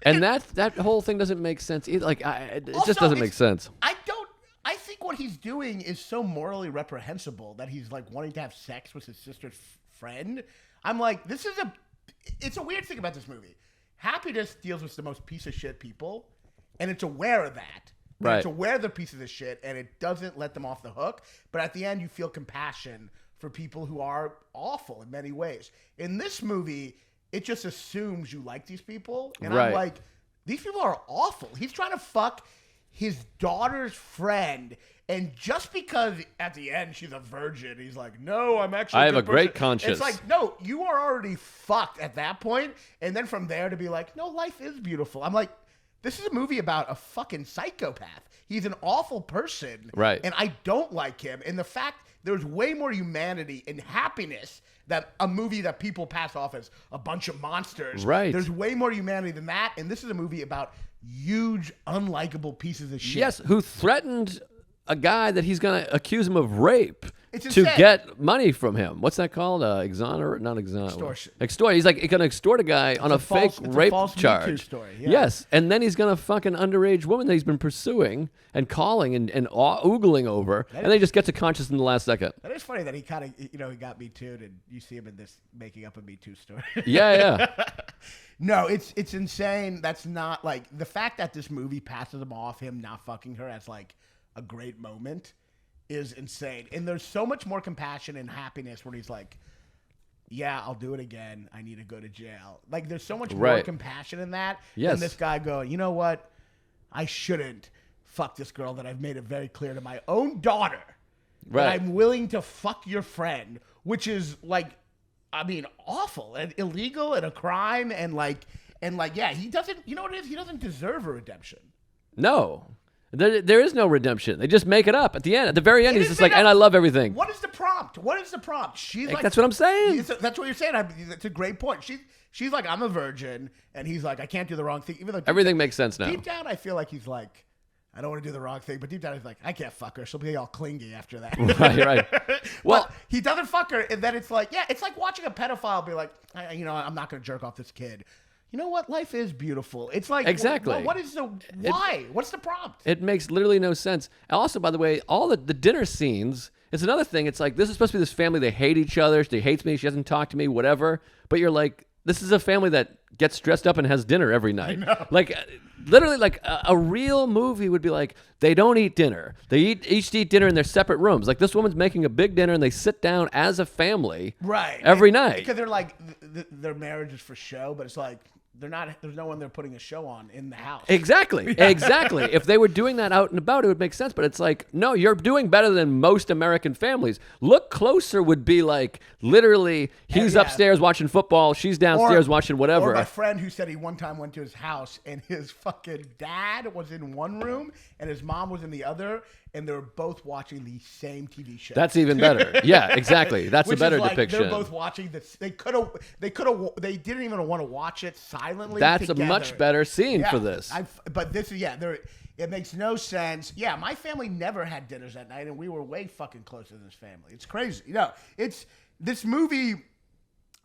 and that whole thing doesn't make sense either. Like, it just doesn't make sense. I think what he's doing is so morally reprehensible that he's like wanting to have sex with his sister's friend. I'm like, it's a weird thing about this movie. Happiness deals with the most piece of shit people, and it's aware of that. Right. It's aware they're pieces of shit, and it doesn't let them off the hook. But at the end, you feel compassion for people who are awful in many ways. In this movie, it just assumes you like these people, and I'm like, these people are awful. He's trying to fuck his daughter's friend, and just because at the end she's a virgin, he's like, no, I'm actually I have a person. great conscience. It's like, no, you are already fucked at that point, and then from there to be like, no, life is beautiful. I'm like, this is a movie about a fucking psychopath. He's an awful person, right? And I don't like him. And the fact there's way more humanity and happiness that a movie that people pass off as a bunch of monsters. Right. There's way more humanity than that. And this is a movie about huge, unlikable pieces of shit. Yes, who threatened a guy that he's going to accuse him of rape It's to insane. get money from him. What's that called? Exonerate? Not exonerate. Extortion. Extort. He's like going to extort a guy on a fake rape charge. Me Too story. Yeah. Yes, and then he's going to fuck an underage woman that he's been pursuing and calling and oogling over, and then he just gets to conscious in the last second. That is funny that he kind of, he got Me Too'd, and you see him in this making up a Me Too story. Yeah. No, it's insane. That's not like the fact that this movie passes him off, him not fucking her, as like a great moment is insane. And there's so much more compassion and happiness when he's like, yeah, I'll do it again. I need to go to jail. Like there's so much more compassion in that than this guy going, you know what? I shouldn't fuck this girl that I've made it very clear to my own daughter that I'm willing to fuck your friend, which is like, I mean, awful and illegal and a crime and like, yeah, he doesn't, you know what it is? He doesn't deserve a redemption. No. There is no redemption. They just make it up at the end. At the very end, he's just like, and I love everything. What is the prompt? She's like, that's what I'm saying. That's what you're saying. It's a great point. She's like, I'm a virgin, and he's like, I can't do the wrong thing. Even though everything makes sense now. Deep down, I feel like he's like, I don't want to do the wrong thing, but deep down, he's like, I can't fuck her. She'll be all clingy after that. Right. Well, but he doesn't fuck her, and then it's like, yeah, it's like watching a pedophile be like, I'm not going to jerk off this kid. You know what? Life is beautiful. It's like, exactly. What is the why? What's the prompt? It makes literally no sense. Also, by the way, all the dinner scenes, it's another thing. It's like, this is supposed to be this family. They hate each other. She hates me. She doesn't talk to me, whatever. But you're like, this is a family that gets dressed up and has dinner every night. I know. Like, literally, like a real movie would be like, they don't eat dinner. They each eat dinner in their separate rooms. Like, this woman's making a big dinner and they sit down as a family every night. Because they're like, their marriage is for show, but it's like, they're not. There's no one they're putting a show on in the house. Exactly. If they were doing that out and about, it would make sense. But it's like, no, you're doing better than most American families. Look Closer would be like, literally, he's upstairs watching football, she's downstairs watching whatever. Or my friend who said he one time went to his house and his fucking dad was in one room and his mom was in the other, and they were both watching the same TV show. That's even better. Yeah, exactly. That's a better depiction. They're both watching this. They didn't even want to watch it silently. That's together. a much better scene for this. But this is it makes no sense. Yeah, my family never had dinners at night, and we were way fucking closer than this family. It's crazy. It's this movie.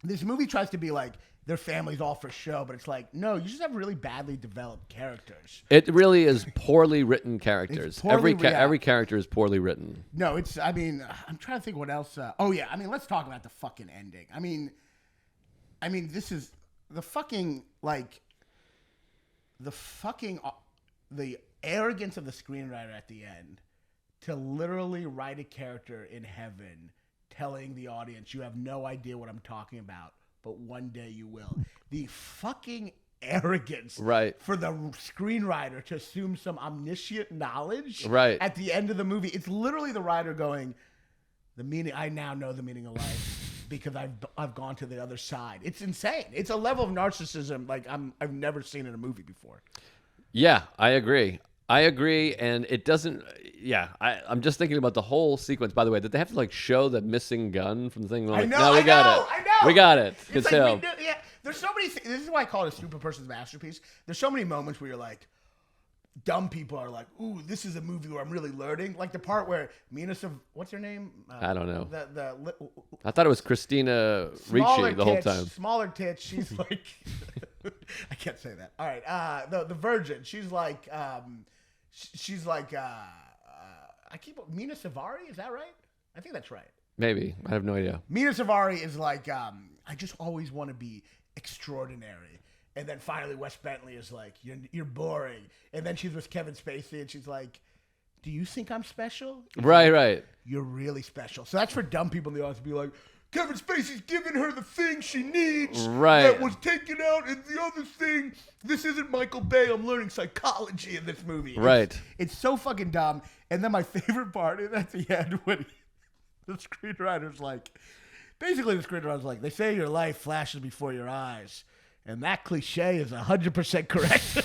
This movie tries to be like, their family's all for show, but it's like, no, you just have really badly developed characters. It really is poorly written characters. Every character is poorly written. No, I'm trying to think what else. Let's talk about the fucking ending. I mean, this is the fucking, like, the arrogance of the screenwriter at the end to literally write a character in heaven telling the audience, you have no idea what I'm talking about, but one day you will. The fucking arrogance for the screenwriter to assume some omniscient knowledge at the end of the movie. It's literally the writer going, I now know the meaning of life because I've gone to the other side. It's insane. It's a level of narcissism like I've never seen in a movie before. Yeah, I agree. And it doesn't. Yeah, I'm just thinking about the whole sequence. By the way, that they have to like show the missing gun from the thing. Like, I know. No, we got it. We got it. It's like there's so many. This is why I call it a stupid person's masterpiece. There's so many moments where you're like, dumb people are like, ooh, this is a movie where I'm really learning. Like the part where what's her name? I don't know. I thought it was Christina Ricci the whole time. Smaller tits. She's like, I can't say that. All right. The virgin. She's like, Mina Savari. Is that right? I think that's right. Maybe. I have no idea. Mina Savari is like, I just always want to be extraordinary. And then finally Wes Bentley is like, you're boring. And then she's with Kevin Spacey and she's like, do you think I'm special? Right. You're really special. So that's for dumb people in the audience to be like, Kevin Spacey's giving her the thing she needs that was taken out in the other thing. This isn't Michael Bay. I'm learning psychology in this movie. Right. It's so fucking dumb. And then my favorite part is at the end when the screenwriter's like, basically the screenwriter's like, they say your life flashes before your eyes. And that cliche is 100% correct.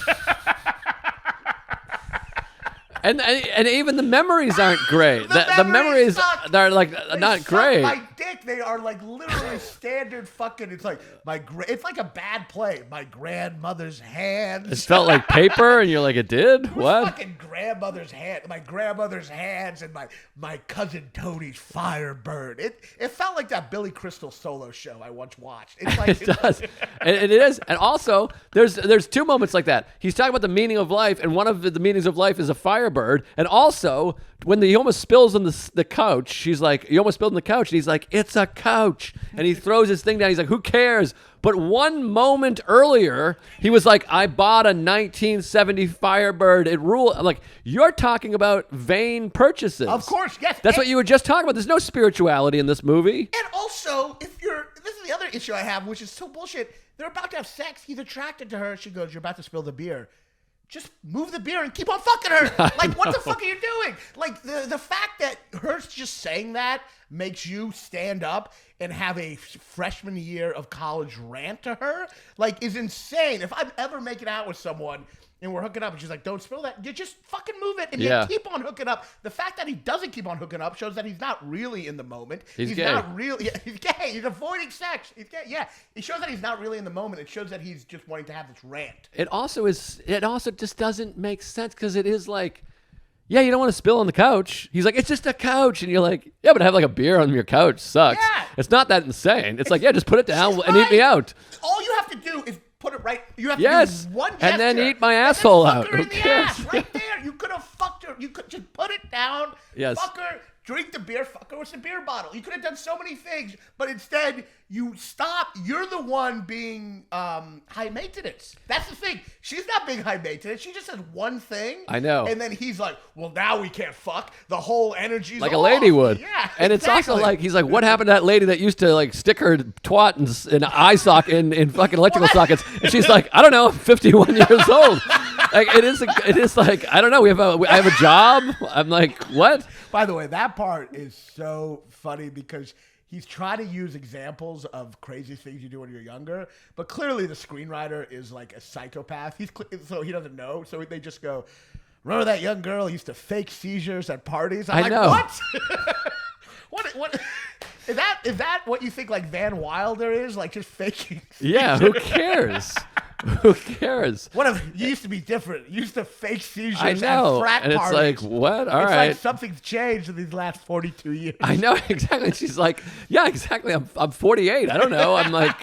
And even the memories aren't great. The memories are like not great. My dick, they are like literally standard fucking. It's like it's like a bad play. My grandmother's hands. It felt like paper, and you're like, it did? What? Fucking grandmother's hand. My grandmother's hands and my cousin Tony's Firebird. It felt like that Billy Crystal solo show I once watched. It's like it does. And it is. And also, there's two moments like that. He's talking about the meaning of life, and one of the meanings of life is a Firebird. And also, when he almost spills on the couch, she's like, you almost spilled on the couch. And he's like, it's a couch. And he throws his thing down. He's like, who cares? But one moment earlier, he was like, I bought a 1970 Firebird. It ruled. I'm like, you're talking about vain purchases. Of course, yes. That's what you were just talking about. There's no spirituality in this movie. And also, this is the other issue I have, which is so bullshit. They're about to have sex. He's attracted to her. She goes, you're about to spill the beer. Just move the beer and keep on fucking her. Like, what the fuck are you doing? Like, the fact that her just saying that makes you stand up and have a freshman year of college rant to her, like, is insane. If I'm ever making out with someone and we're hooking up and she's like, don't spill that, you just fucking move it and you keep on hooking up. The fact that he doesn't keep on hooking up shows that he's not really in the moment. He's gay. Not really. Yeah, he's gay. He's avoiding sex. He's gay. Yeah. It shows that he's not really in the moment. It shows that he's just wanting to have this rant. It also just doesn't make sense because it is like, yeah, you don't want to spill on the couch. He's like, it's just a couch. And you're like, yeah, but have like a beer on your couch sucks. Yeah. It's not that insane. It's like, yeah, just put it down and eat me out. All you have to do is put it right. You have to do one gesture. And then eat my asshole out. Fuck her in the ass, right there. You could have fucked her. You could just put it down. Yes. Fuck her. Drink the beer. Fuck her with the beer bottle. You could have done so many things, but instead you stop. You're the one being high maintenance. That's the thing. She's not being high maintenance. She just says one thing. I know. And then he's like, well, now we can't fuck. The whole energy's like off. a lady would. Yeah. And it's also like, he's like, what happened to that lady that used to like stick her twat in eye socket in fucking electrical sockets? And she's like, I don't know, I'm 51 years old. Like it is like, I don't know. I have a job. I'm like, what? By the way, that part is so funny because he's trying to use examples of crazy things you do when you're younger, but clearly the screenwriter is like a psychopath. So he doesn't know. So they just go, remember that young girl who used to fake seizures at parties? I'm like, know. What? What? Is that what you think like Van Wilder is? Like just faking seizures? Yeah, who cares? Who cares? What if you used to be different? You used to fake seizures I know. at frat and it's parties. like, what? All it's right. like something's changed in these last 42 years. I know, exactly. She's like, yeah, exactly. I'm 48. I don't know. I'm like,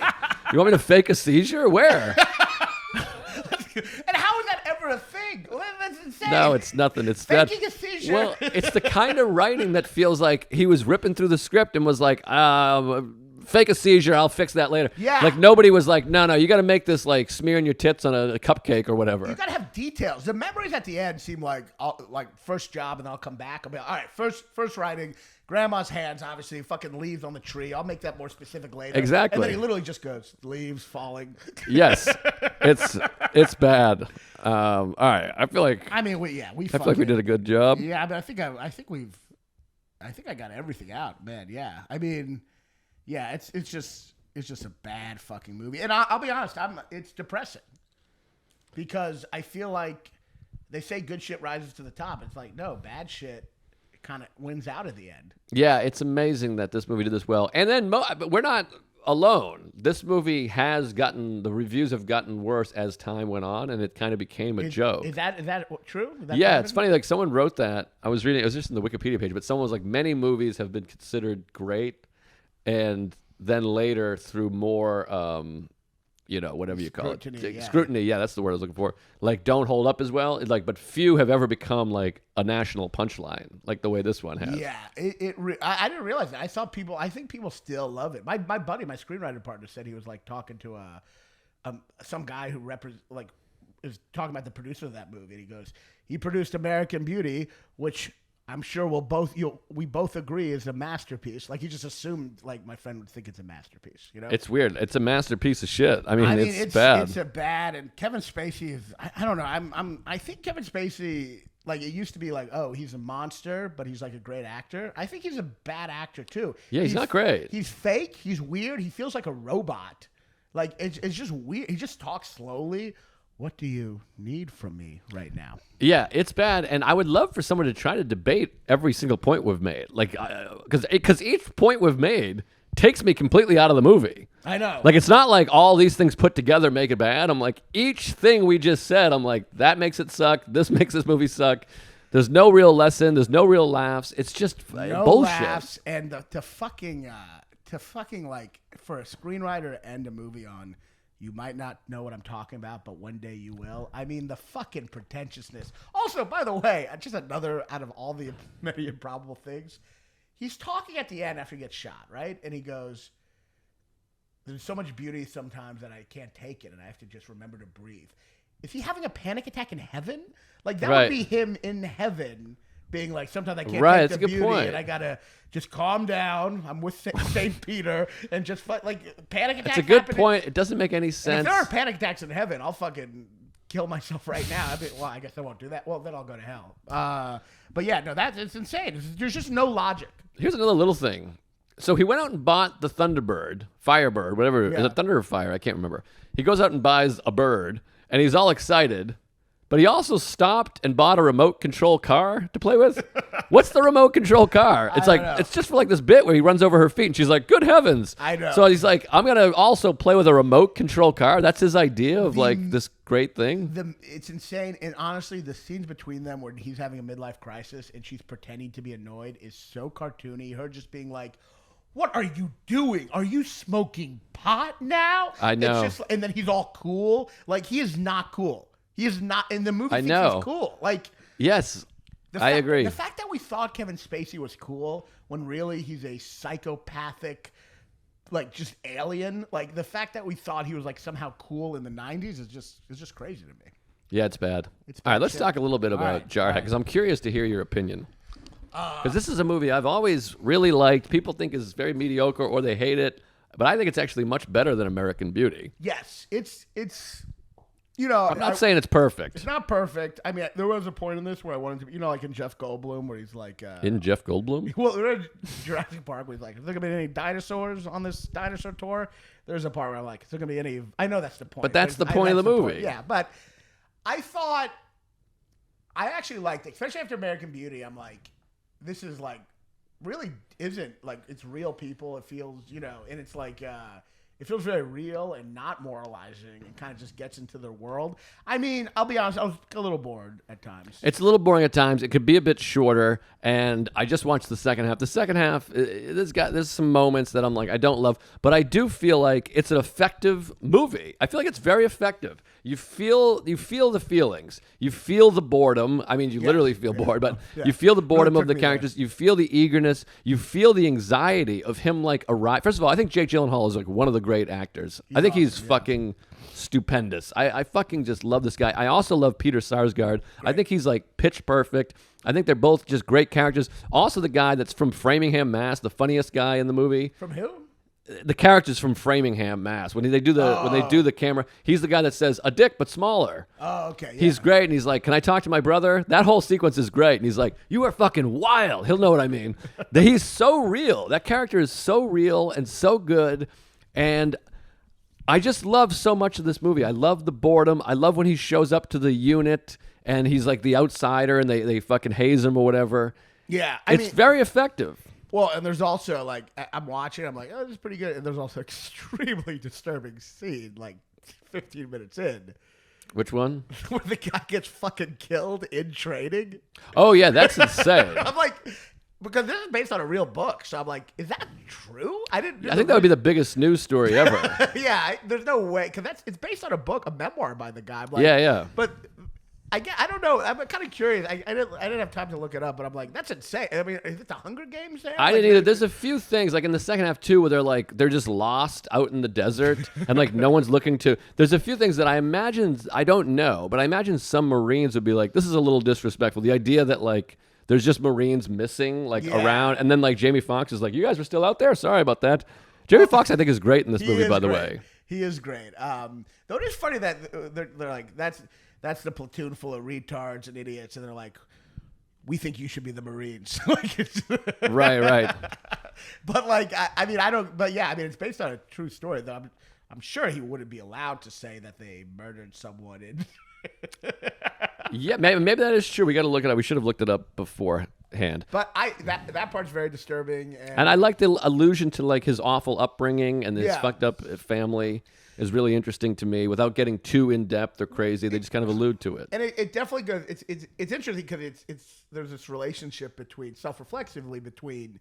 you want me to fake a seizure? Where? And how is that ever a thing? Well, that's insane. No, it's nothing. It's faking that. a seizure. Well, it's the kind of writing that feels like he was ripping through the script and was like, fake a seizure, I'll fix that later. Yeah. Like nobody was like, no, you got to make this like smearing your tits on a cupcake or whatever. You got to have details. The memories at the end seem like first job and I'll come back. I'll be like, all right, first writing, grandma's hands, obviously, fucking leaves on the tree. I'll make that more specific later. Exactly. And then he literally just goes, leaves falling. Yes. It's bad. All right. I feel like I feel like we did a good job. Yeah, I mean, I think I got everything out, man. Yeah. I mean, yeah, it's just a bad fucking movie. And I'll be honest, it's depressing. Because I feel like they say good shit rises to the top. It's like, no, bad shit kind of wins out at the end. Yeah, it's amazing that this movie did this well. And then but we're not alone. This movie the reviews have gotten worse as time went on, and it kind of became a joke. Is that true? Yeah, it's funny. Like someone wrote that. I was reading. It was just in the Wikipedia page, but someone was like, many movies have been considered great, and then later through more, whatever you call it, scrutiny. Yeah, that's the word I was looking for. Like, don't hold up as well. But few have ever become like a national punchline, like the way this one has. Yeah, I didn't realize that. I saw people. I think people still love it. My buddy, my screenwriter partner, said he was like talking to some guy who is talking about the producer of that movie, and he goes, he produced American Beauty, which I'm sure we both agree is a masterpiece. Like, he just assumed, like, my friend would think it's a masterpiece, you know? It's weird. It's a masterpiece of shit. I mean, it's bad. It's a bad, and Kevin Spacey is, I don't know, I think Kevin Spacey, like, it used to be like, oh, he's a monster, but he's like a great actor. I think he's a bad actor too. Yeah, he's not great. He's fake. He's weird. He feels like a robot. Like, it's just weird. He just talks slowly. What do you need from me right now? Yeah, it's bad, and I would love for someone to try to debate every single point we've made. Like, because each point we've made takes me completely out of the movie. I know. Like, it's not like all these things put together make it bad. I'm like, each thing we just said, I'm like, that makes it suck. This makes this movie suck. There's no real lesson. There's no real laughs. It's just no bullshit. Laughs, and to fucking like, for a screenwriter to end a movie on, you might not know what I'm talking about, but one day you will. I mean, the fucking pretentiousness. Also, by the way, just another out of all the many improbable things, he's talking at the end after he gets shot, right? And he goes, there's so much beauty sometimes that I can't take it, and I have to just remember to breathe. Is he having a panic attack in heaven? Like, that would be him in heaven being like, sometimes I can't take the beauty, point. and I gotta just calm down. I'm with St. Peter, and just like panic attacks. It's a good point. It doesn't make any sense. And if there are panic attacks in heaven, I'll fucking kill myself right now. Well, I guess I won't do that. Well, then I'll go to hell. But yeah, no, it's insane. There's just no logic. Here's another little thing. So he went out and bought the Firebird, whatever. Yeah. Is it Thunder or Fire? I can't remember. He goes out and buys a bird, and he's all excited. But he also stopped and bought a remote control car to play with. What's the remote control car? It's like, it's just for like this bit where he runs over her feet and she's like, good heavens. I know. So he's like, I'm going to also play with a remote control car. That's his idea of like this great thing. It's insane. And honestly, the scenes between them where he's having a midlife crisis and she's pretending to be annoyed is so cartoony. Her just being like, what are you doing? Are you smoking pot now? I know. It's just, and then he's all cool. Like, he is not cool. He is not in the movie. I Thinks know. He's cool. Like, yes, I agree. The fact that we thought Kevin Spacey was cool when really he's a psychopathic, like, just alien. Like, the fact that we thought he was like somehow cool in the '90s is just crazy to me. Yeah, it's bad. It's all right, bad let's shit. talk a little bit about Jarhead because I'm curious to hear your opinion. Because this is a movie I've always really liked. People think is very mediocre or they hate it, but I think it's actually much better than American Beauty. Yes, it's. You know, I'm not saying it's perfect. It's not perfect. I mean, there was a point in this where I wanted to, like in Jeff Goldblum, where he's like, in Jeff Goldblum? Well, we're in Jurassic Park, where he's like, is there gonna be any dinosaurs on this dinosaur tour? There's a part where I'm like, is there gonna be any? I know that's the point, but that's the point of the movie. Yeah, but I thought I actually liked it, especially after American Beauty. I'm like, this is like really isn't like it's real people. It feels, and it's like. It feels very real and not moralizing and kind of just gets into their world. I mean, I'll be honest, I was a little bored at times. It's a little boring at times. It could be a bit shorter, and I just watched the second half. The second half, there's some moments that I'm like, I don't love, but I do feel like it's an effective movie. I feel like it's very effective. You feel the feelings. You feel the boredom. I mean, you literally feel bored, but you feel the boredom of the characters. You feel the eagerness. You feel the anxiety of him like arrive. First of all, I think Jake Gyllenhaal is like one of the great actors. I think he's fucking stupendous. I fucking just love this guy. I also love Peter Sarsgaard. I think he's like pitch perfect. I think they're both just great characters. Also the guy that's from Framingham, Mass., the funniest guy in the movie. From who? The characters from Framingham, Mass. When they do the camera, he's the guy that says a dick but smaller. Oh, okay. Yeah. He's great, and he's like, "Can I talk to my brother?" That whole sequence is great, and he's like, "You are fucking wild." He'll know what I mean. He's so real. That character is so real and so good, and I just love so much of this movie. I love the boredom. I love when he shows up to the unit and he's like the outsider, and they fucking haze him or whatever. Yeah, it's very effective. Well, and there's also, like, I'm watching, I'm like, oh, this is pretty good. And there's also extremely disturbing scene, like, 15 minutes in. Which one? Where the guy gets fucking killed in training. Oh, yeah, that's insane. I'm like, because this is based on a real book. So I'm like, is that true? I think that would be the biggest news story ever. Yeah, there's no way. Because it's based on a book, a memoir by the guy. I'm like, yeah. But I don't know. I'm kind of curious. I didn't have time to look it up, but I'm like, that's insane. I mean, is it the Hunger Games there? I Like, didn't either. There's a few things like in the second half too, where they're just lost out in the desert, and like no one's looking to. There's a few things that I imagine. I don't know, but I imagine some Marines would be like, "This is a little disrespectful." The idea that like there's just Marines missing like around, and then like Jamie Foxx is like, "You guys were still out there. Sorry about that." Jamie Foxx, I think, is great in this movie. By the way, he is great. Though it is funny that they're like that's the platoon full of retards and idiots, and they're like, we think you should be the Marines. Like right. But like, I mean, I don't. But yeah, I mean, it's based on a true story. Though I'm sure he wouldn't be allowed to say that they murdered someone. Yeah, maybe that is true. We got to look it up. We should have looked it up beforehand. But that part's very disturbing. And I like the allusion to like his awful upbringing and his fucked up family is really interesting to me. Without getting too in depth or crazy, they just kind of allude to it. And it definitely goes. It's interesting because there's this relationship between self-reflexively between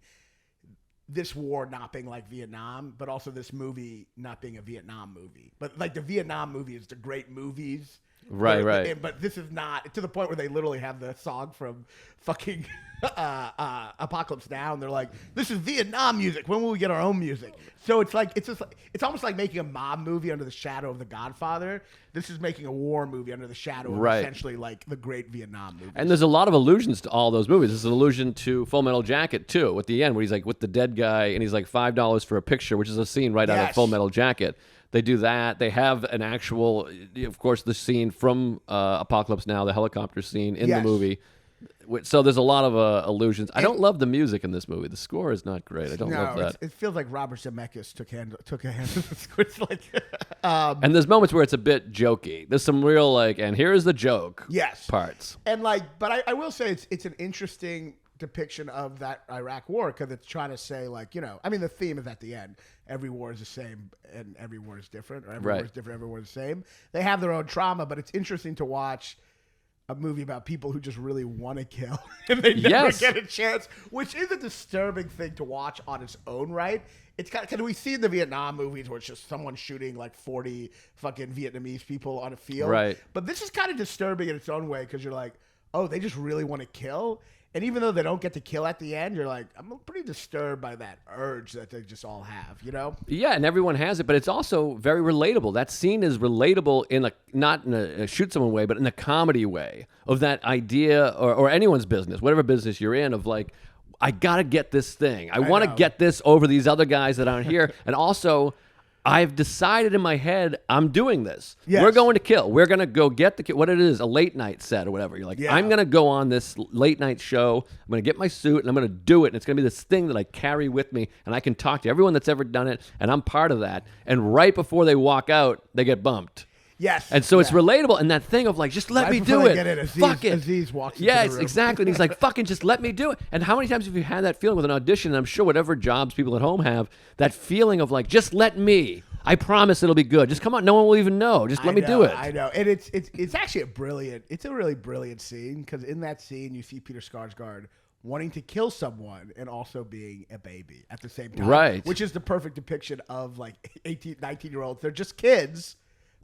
this war not being like Vietnam, but also this movie not being a Vietnam movie. But like the Vietnam movie is the great movies. Right. But this is not to the point where they literally have the song from fucking Apocalypse Now, and they're like, "This is Vietnam music. When will we get our own music?" So it's like it's almost like making a mob movie under the shadow of The Godfather. This is making a war movie under the shadow of essentially like the great Vietnam movie. And there's a lot of allusions to all those movies. There's an allusion to Full Metal Jacket too, at the end where he's like with the dead guy, and he's like $5 for a picture, which is a scene right out of Full Metal Jacket. They do that. They have an actual, of course, the scene from Apocalypse Now, the helicopter scene in the movie. So there's a lot of allusions. I don't love the music in this movie. The score is not great. I don't love that. It feels like Robert Zemeckis took a hand to the score. It's like, and there's moments where it's a bit jokey. There's some real like, and here's the joke parts. And like, but I will say it's an interesting depiction of that Iraq war because it's trying to say like, you know, I mean the theme is at the end. Every war is the same and every war is different, or every war is different, every war is the same. They have their own trauma, but it's interesting to watch a movie about people who just really want to kill and they never get a chance, which is a disturbing thing to watch on its own right. It's kind of, because we see in the Vietnam movies where it's just someone shooting like 40 fucking Vietnamese people on a field. Right. But this is kind of disturbing in its own way because you're like, oh, they just really want to kill. And even though they don't get to kill at the end, you're like, I'm pretty disturbed by that urge that they just all have, you know? Yeah, and everyone has it, but it's also very relatable. That scene is relatable in not in a shoot someone way, but in a comedy way of that idea or anyone's business, whatever business you're in, of like, I got to get this thing. I want to get this over these other guys that aren't here. And also, I've decided in my head, I'm doing this. Yes. We're going to kill. We're going to go get the kill. What it is, a late night set or whatever. You're like, I'm going to go on this late night show. I'm going to get my suit and I'm going to do it. And it's going to be this thing that I carry with me. And I can talk to everyone that's ever done it. And I'm part of that. And right before they walk out, they get bumped. Yes. And so it's relatable. And that thing of like, just let me do it. Fuck it. Aziz walks yes, into the room. Exactly. And he's like, fucking just let me do it. And how many times have you had that feeling with an audition? And I'm sure whatever jobs people at home have, that feeling of like, just let me. I promise it'll be good. Just come on. No one will even know. Just let me do it. I know. And it's actually it's a really brilliant scene because in that scene you see Peter Skarsgård wanting to kill someone and also being a baby at the same time. Right. Which is the perfect depiction of like 18, 19-year-olds. They're just kids,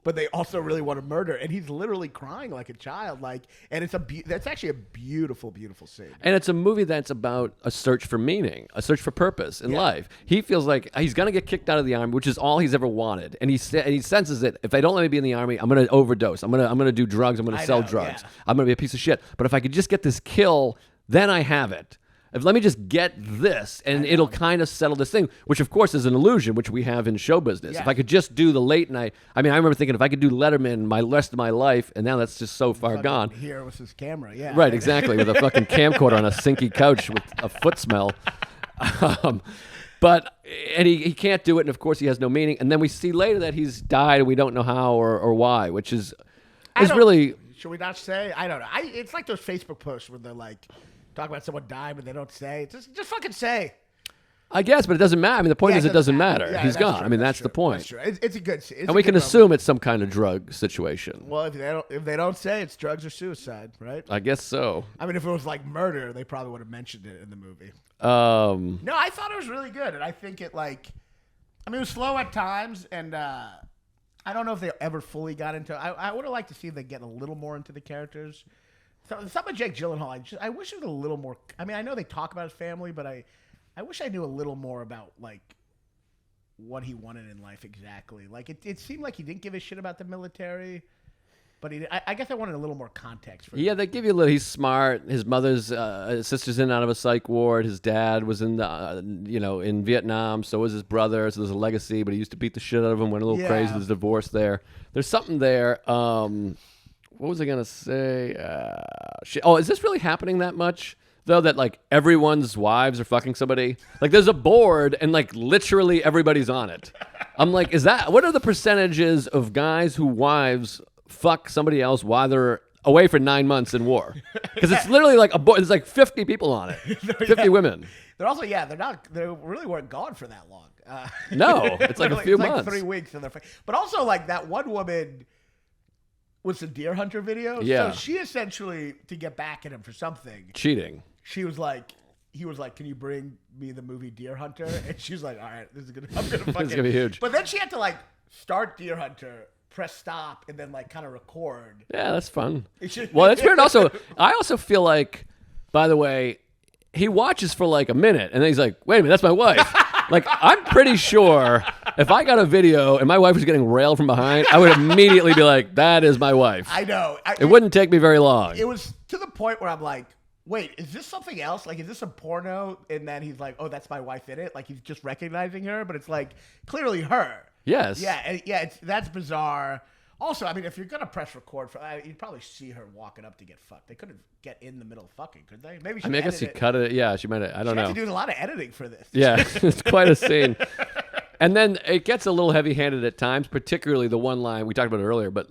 but they also really want to murder. And he's literally crying like a child. Like, and that's actually a beautiful, beautiful scene. And it's a movie that's about a search for meaning, a search for purpose in life. He feels like he's going to get kicked out of the army, which is all he's ever wanted. And he senses it. If they don't let me be in the army, I'm going to overdose. I'm going to do drugs. I'm going to sell drugs. I'm going to be a piece of shit. But if I could just get this kill, then I have it. Let me just get this, and it'll kind of settle this thing, which, of course, is an illusion, which we have in show business. If I could just do the late night, I mean, I remember thinking if I could do Letterman my rest of my life, and now that's just so far gone. Here with his camera, Right, exactly, with a fucking camcorder on a sinky couch with a foot smell. But he can't do it, and of course he has no meaning. And then we see later that he's died, and we don't know how or why, which is really... Should we not say? I don't know. It's like those Facebook posts where they're like... talk about someone dying, but they don't say. Just fucking say. I guess, but it doesn't matter. I mean, the point is it doesn't matter. Yeah, he's gone. True, I mean, that's the point. That's true. It's a good scene. And we can assume it's some kind of drug situation. Well, if they don't say it's drugs or suicide, right? I guess so. I mean, if it was like murder, they probably would have mentioned it in the movie. No, I thought it was really good, and I think it it was slow at times, and I don't know if they ever fully got into. I would have liked to see them get a little more into the characters. So, some of Jake Gyllenhaal, I wish it was a little more. I mean, I know they talk about his family, but I wish I knew a little more about like what he wanted in life exactly. Like it seemed like he didn't give a shit about the military. But I guess I wanted a little more context for him. Yeah, they give you a little. He's smart. His mother's sister's in and out of a psych ward. His dad was in the in Vietnam. So was his brother. So there's a legacy. But he used to beat the shit out of him. Went a little crazy. There's a divorce there. There's something there. What was I gonna say? Is this really happening that much? Though that like everyone's wives are fucking somebody. Like there's a board and like literally everybody's on it. I'm like, what are the percentages of guys who wives fuck somebody else while they're away for 9 months in war? Because it's literally like a board. There's like 50 people on it. 50 women. They're also they really weren't gone for that long. No, it's like a few months. Like 3 weeks. But also like that one woman was the deer hunter video. Yeah. So she essentially, to get back at him for something. Cheating. He was like, can you bring me the movie Deer Hunter? And she's like, all right, I'm gonna fucking. It's gonna be huge. But then she had to like start Deer Hunter, press stop, and then like kind of record. Yeah, that's fun. Well, that's weird. Also, I also feel like, by the way, he watches for like a minute, and then he's like, wait a minute, that's my wife. Like, I'm pretty sure if I got a video and my wife was getting railed from behind, I would immediately be like, that is my wife. I know. It wouldn't take me very long. It was to the point where I'm like, wait, is this something else? Like, is this a porno? And then he's like, oh, that's my wife in it. Like, he's just recognizing her, but it's like clearly her. Yes. Yeah, that's bizarre. Also, I mean, if you're gonna press record, you'd probably see her walking up to get fucked. They couldn't get in the middle of fucking, could they? Maybe. I guess he cut it. Yeah, she might have. I don't know. She had to do a lot of editing for this. Yeah, it's quite a scene. And then it gets a little heavy-handed at times, particularly the one line we talked about it earlier, but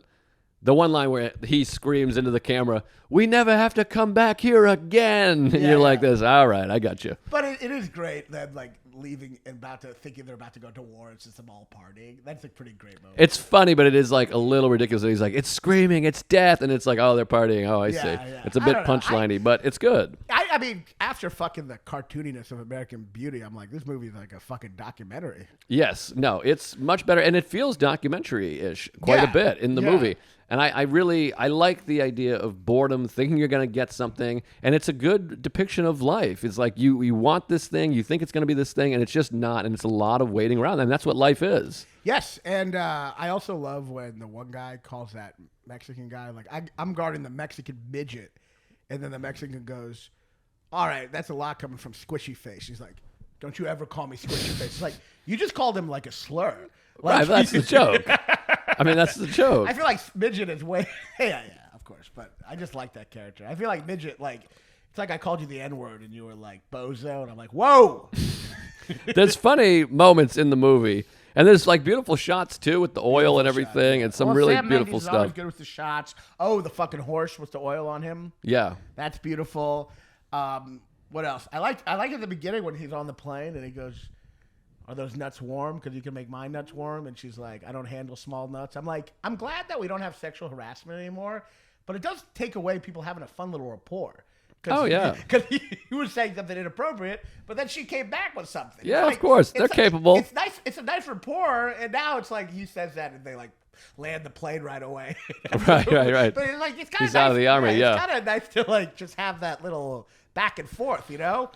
the one line where he screams into the camera, "We never have to come back here again." And you're like this, all right, I got you. But it is great that like leaving and thinking they're about to go to war and just them all partying. That's a pretty great moment. It's funny, but it is like a little ridiculous. He's like, it's screaming, it's death, and it's like, oh, they're partying. Oh, I see. Yeah. It's a bit punchliney, but it's good. I mean, after fucking the cartooniness of American Beauty, I'm like, this movie is like a fucking documentary. Yes, no, it's much better, and it feels documentary-ish quite a bit in the movie. And I like the idea of boredom, thinking you're going to get something, and it's a good depiction of life. It's like you want this thing, you think it's going to be this thing, and it's just not, and it's a lot of waiting around, and that's what life is. Yes, and I also love when the one guy calls that Mexican guy, like, I'm guarding the Mexican midget, and then the Mexican goes, all right, that's a lot coming from Squishy Face. He's like, don't you ever call me Squishy Face. It's like, you just called him like a slur. Like, right, that's the joke. I mean, that's the joke. I feel like midget is way... yeah, of course. But I just like that character. I feel like midget, like... It's like I called you the N-word and you were like, bozo. And I'm like, whoa! There's funny moments in the movie. And there's like beautiful shots, too, with the oil and everything. And some really Sam beautiful Mendes is stuff. Always good with the shots. Oh, the fucking horse with the oil on him. Yeah. That's beautiful. What else? I like at the beginning when he's on the plane and he goes... Are those nuts warm? Because you can make my nuts warm. And she's like, I don't handle small nuts. I'm like, I'm glad that we don't have sexual harassment anymore. But it does take away people having a fun little rapport. Oh, yeah. Because he was saying something inappropriate, but then she came back with something. Yeah, of course. They're capable. It's nice. It's a nice rapport. And now it's like he says that and they like land the plane right away. Right. But it's like, it's kind of He's out of the army, yeah. It's kind of nice to like just have that little back and forth, you know?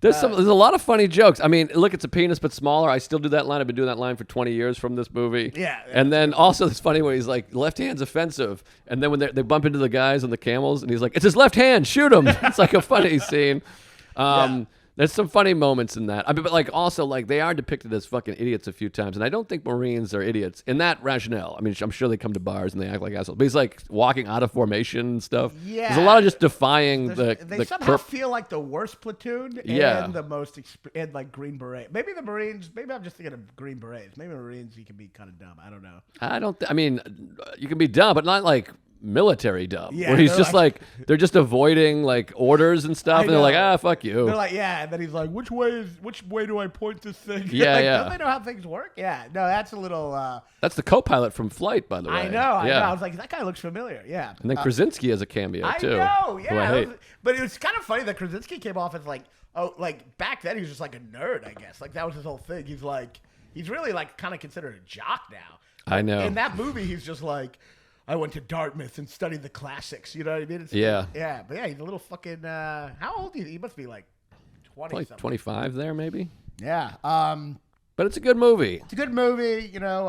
There's a lot of funny jokes. I mean, look, it's a penis, but smaller. I still do that line. I've been doing that line for 20 years from this movie. Yeah. And then also it's funny when he's like, left hand's offensive. And then when they bump into the guys on the camels, and he's like, it's his left hand, shoot him. It's like a funny scene. There's some funny moments in that. I mean, but like also like they are depicted as fucking idiots a few times, and I don't think Marines are idiots in that rationale. I mean, I'm sure they come to bars and they act like assholes, but he's like walking out of formation and stuff. Yeah, there's a lot of just defying they somehow feel like the worst platoon and the most and like Green Beret. Maybe the Marines. Maybe I'm just thinking of Green Berets. Maybe Marines you can be kind of dumb. I don't know. I mean, you can be dumb, but not like military dumb. Yeah, where he's just like they're just avoiding like orders and stuff, and they're like, fuck you. They're like, and then he's like, which way do I point this thing? Yeah, like, yeah. Don't they know how things work? Yeah, no, that's a little. That's the co-pilot from Flight, by the way. I know. I was like, that guy looks familiar. Yeah. And then Krasinski has a cameo too. I know. Yeah. Who but it was kind of funny that Krasinski came off as like, like back then he was just like a nerd, I guess. Like that was his whole thing. He's really like kind of considered a jock now. I know. In that movie, he's just like, I went to Dartmouth and studied the classics. You know what I mean? Yeah. Yeah, but yeah, he's a little fucking. How old is he? He must be like 20. Like 25 there, maybe. Yeah. But it's a good movie. It's a good movie, you know.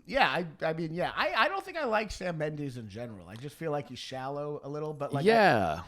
Yeah, I mean, yeah. I don't think I like Sam Mendes in general. I just feel like he's shallow a little, but like. Yeah.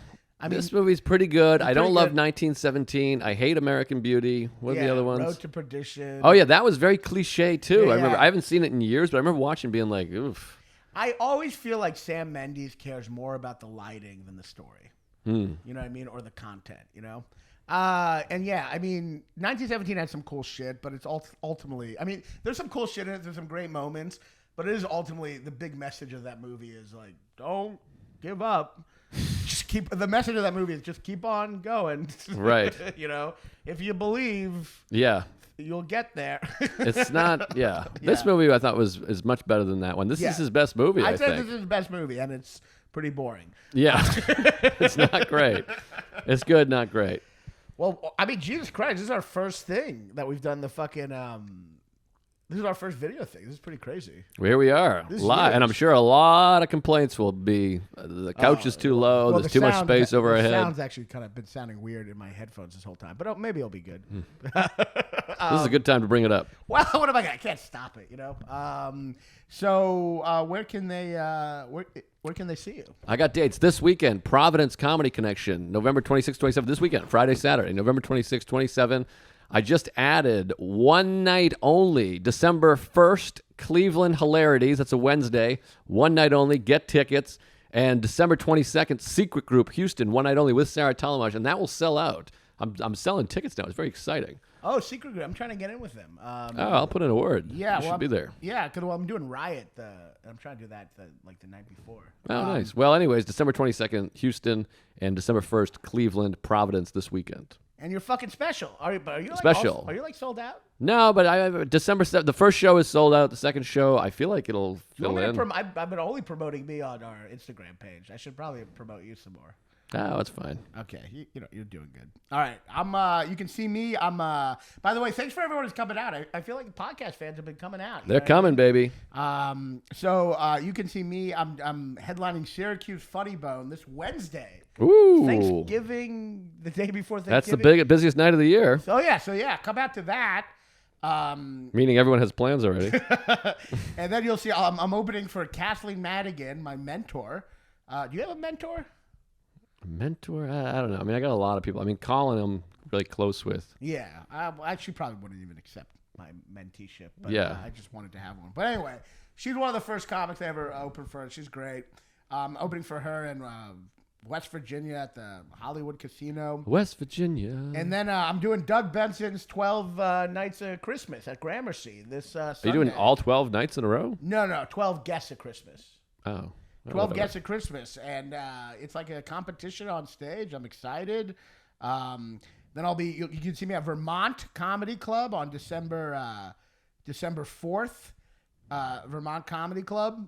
I mean, this movie's pretty good. I don't love good. 1917. I hate American Beauty. What are the other ones? Road to Perdition. Oh, yeah, that was very cliche, too. Yeah, I remember. yeah. I haven't seen it in years, but I remember watching and being like, oof. I always feel like Sam Mendes cares more about the lighting than the story. You know what I mean? Or the content, you know? And yeah, I mean, 1917 had some cool shit, but it's ultimately, I mean, there's some cool shit in it. There's some great moments, but it is ultimately the big message of that movie is like, don't give up. Just the message of that movie is just keep on going. Right. You know, if you believe, Yeah. you'll get there. It's not, yeah. This movie I thought is much better than that one. This is his best movie, I I'd say think. this is his best movie, and it's pretty boring. Yeah. It's not great. It's good, not great. Well, I mean, Jesus Christ, this is our first thing that we've done the fucking, this is our first video thing. This is pretty crazy. Here we are, This is live, huge. and I'm sure a lot of complaints will be the couch is too low. Well, There's the too much sound- space over our the head. sound's actually kind of been sounding weird in my headphones this whole time, but maybe it'll be good. This is a good time to bring it up. Well, what am I gonna? I can't stop it, you know. So where can they see you? I got dates this weekend. Providence Comedy Connection, November 26th, 27th. This weekend, Friday, Saturday, November 26th, 27th. I just added one night only, December 1st, Cleveland Hilarities. That's a Wednesday. One night only. Get tickets. And December 22nd, Secret Group, Houston. One night only with Sarah Talamaj. And that will sell out. I'm selling tickets now. It's very exciting. Oh, Secret Group. I'm trying to get in with them. I'll put in a word. Yeah, You should be there. Yeah, because I'm doing Riot. I'm trying to do that like the night before. Oh, nice. Well, anyways, December 22nd, Houston, and December 1st, Cleveland, Providence this weekend. And you're fucking special. Are you like Special. Are you like sold out? No, but December 7th, the first show is sold out. The second show, I feel like it'll fill in. I've been only promoting me on our Instagram page. I should probably promote you some more. Oh, that's fine. Okay, you know you're doing good. All right, you can see me. By the way, thanks for everyone who's coming out. I feel like the podcast fans have been coming out. They're coming, baby. So you can see me. I'm headlining Syracuse Funny Bone this Wednesday. Ooh. Thanksgiving, the day before Thanksgiving. That's the busiest night of the year. So yeah, come out to that. Meaning everyone has plans already. And then you'll see I'm opening for Kathleen Madigan, my mentor. Do you have a mentor? Mentor? I don't know. I mean, I got a lot of people. I mean, Colin, I'm really close with. Yeah, she probably wouldn't even accept my menteeship. But, Yeah. I just wanted to have one. But anyway, she's one of the first comics I ever opened for. She's great. Opening for her in West Virginia at the Hollywood Casino. West Virginia. And then I'm doing Doug Benson's 12 Nights of Christmas at Gramercy this Sunday. Are you doing all 12 nights in a row? No, 12 Guests at Christmas. Oh. 12 Guests at Christmas, and it's like a competition on stage. I'm excited. Then you can see me at Vermont Comedy Club on December 4th, Vermont Comedy Club,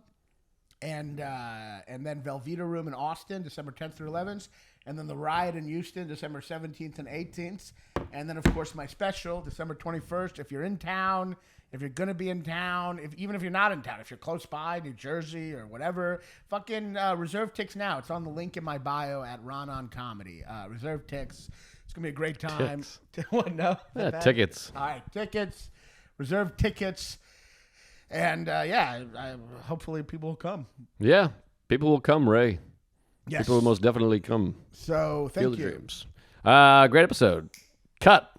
and then Velveeta Room in Austin, December 10th through 11th, and then the Riot in Houston, December 17th and 18th, and then of course my special, December 21st. If you're in town. If you're going to be in town, even if you're not in town, if you're close by, New Jersey or whatever, fucking reserve tickets now. It's on the link in my bio at Raanan Comedy. Reserve tickets. It's going to be a great time. What, no? Yeah, tickets. All right, tickets. Reserve tickets. And, hopefully people will come. Yeah. People will come, Ray. Yes. People will most definitely come. So, thank Feel you. the dreams. Great episode. Cut.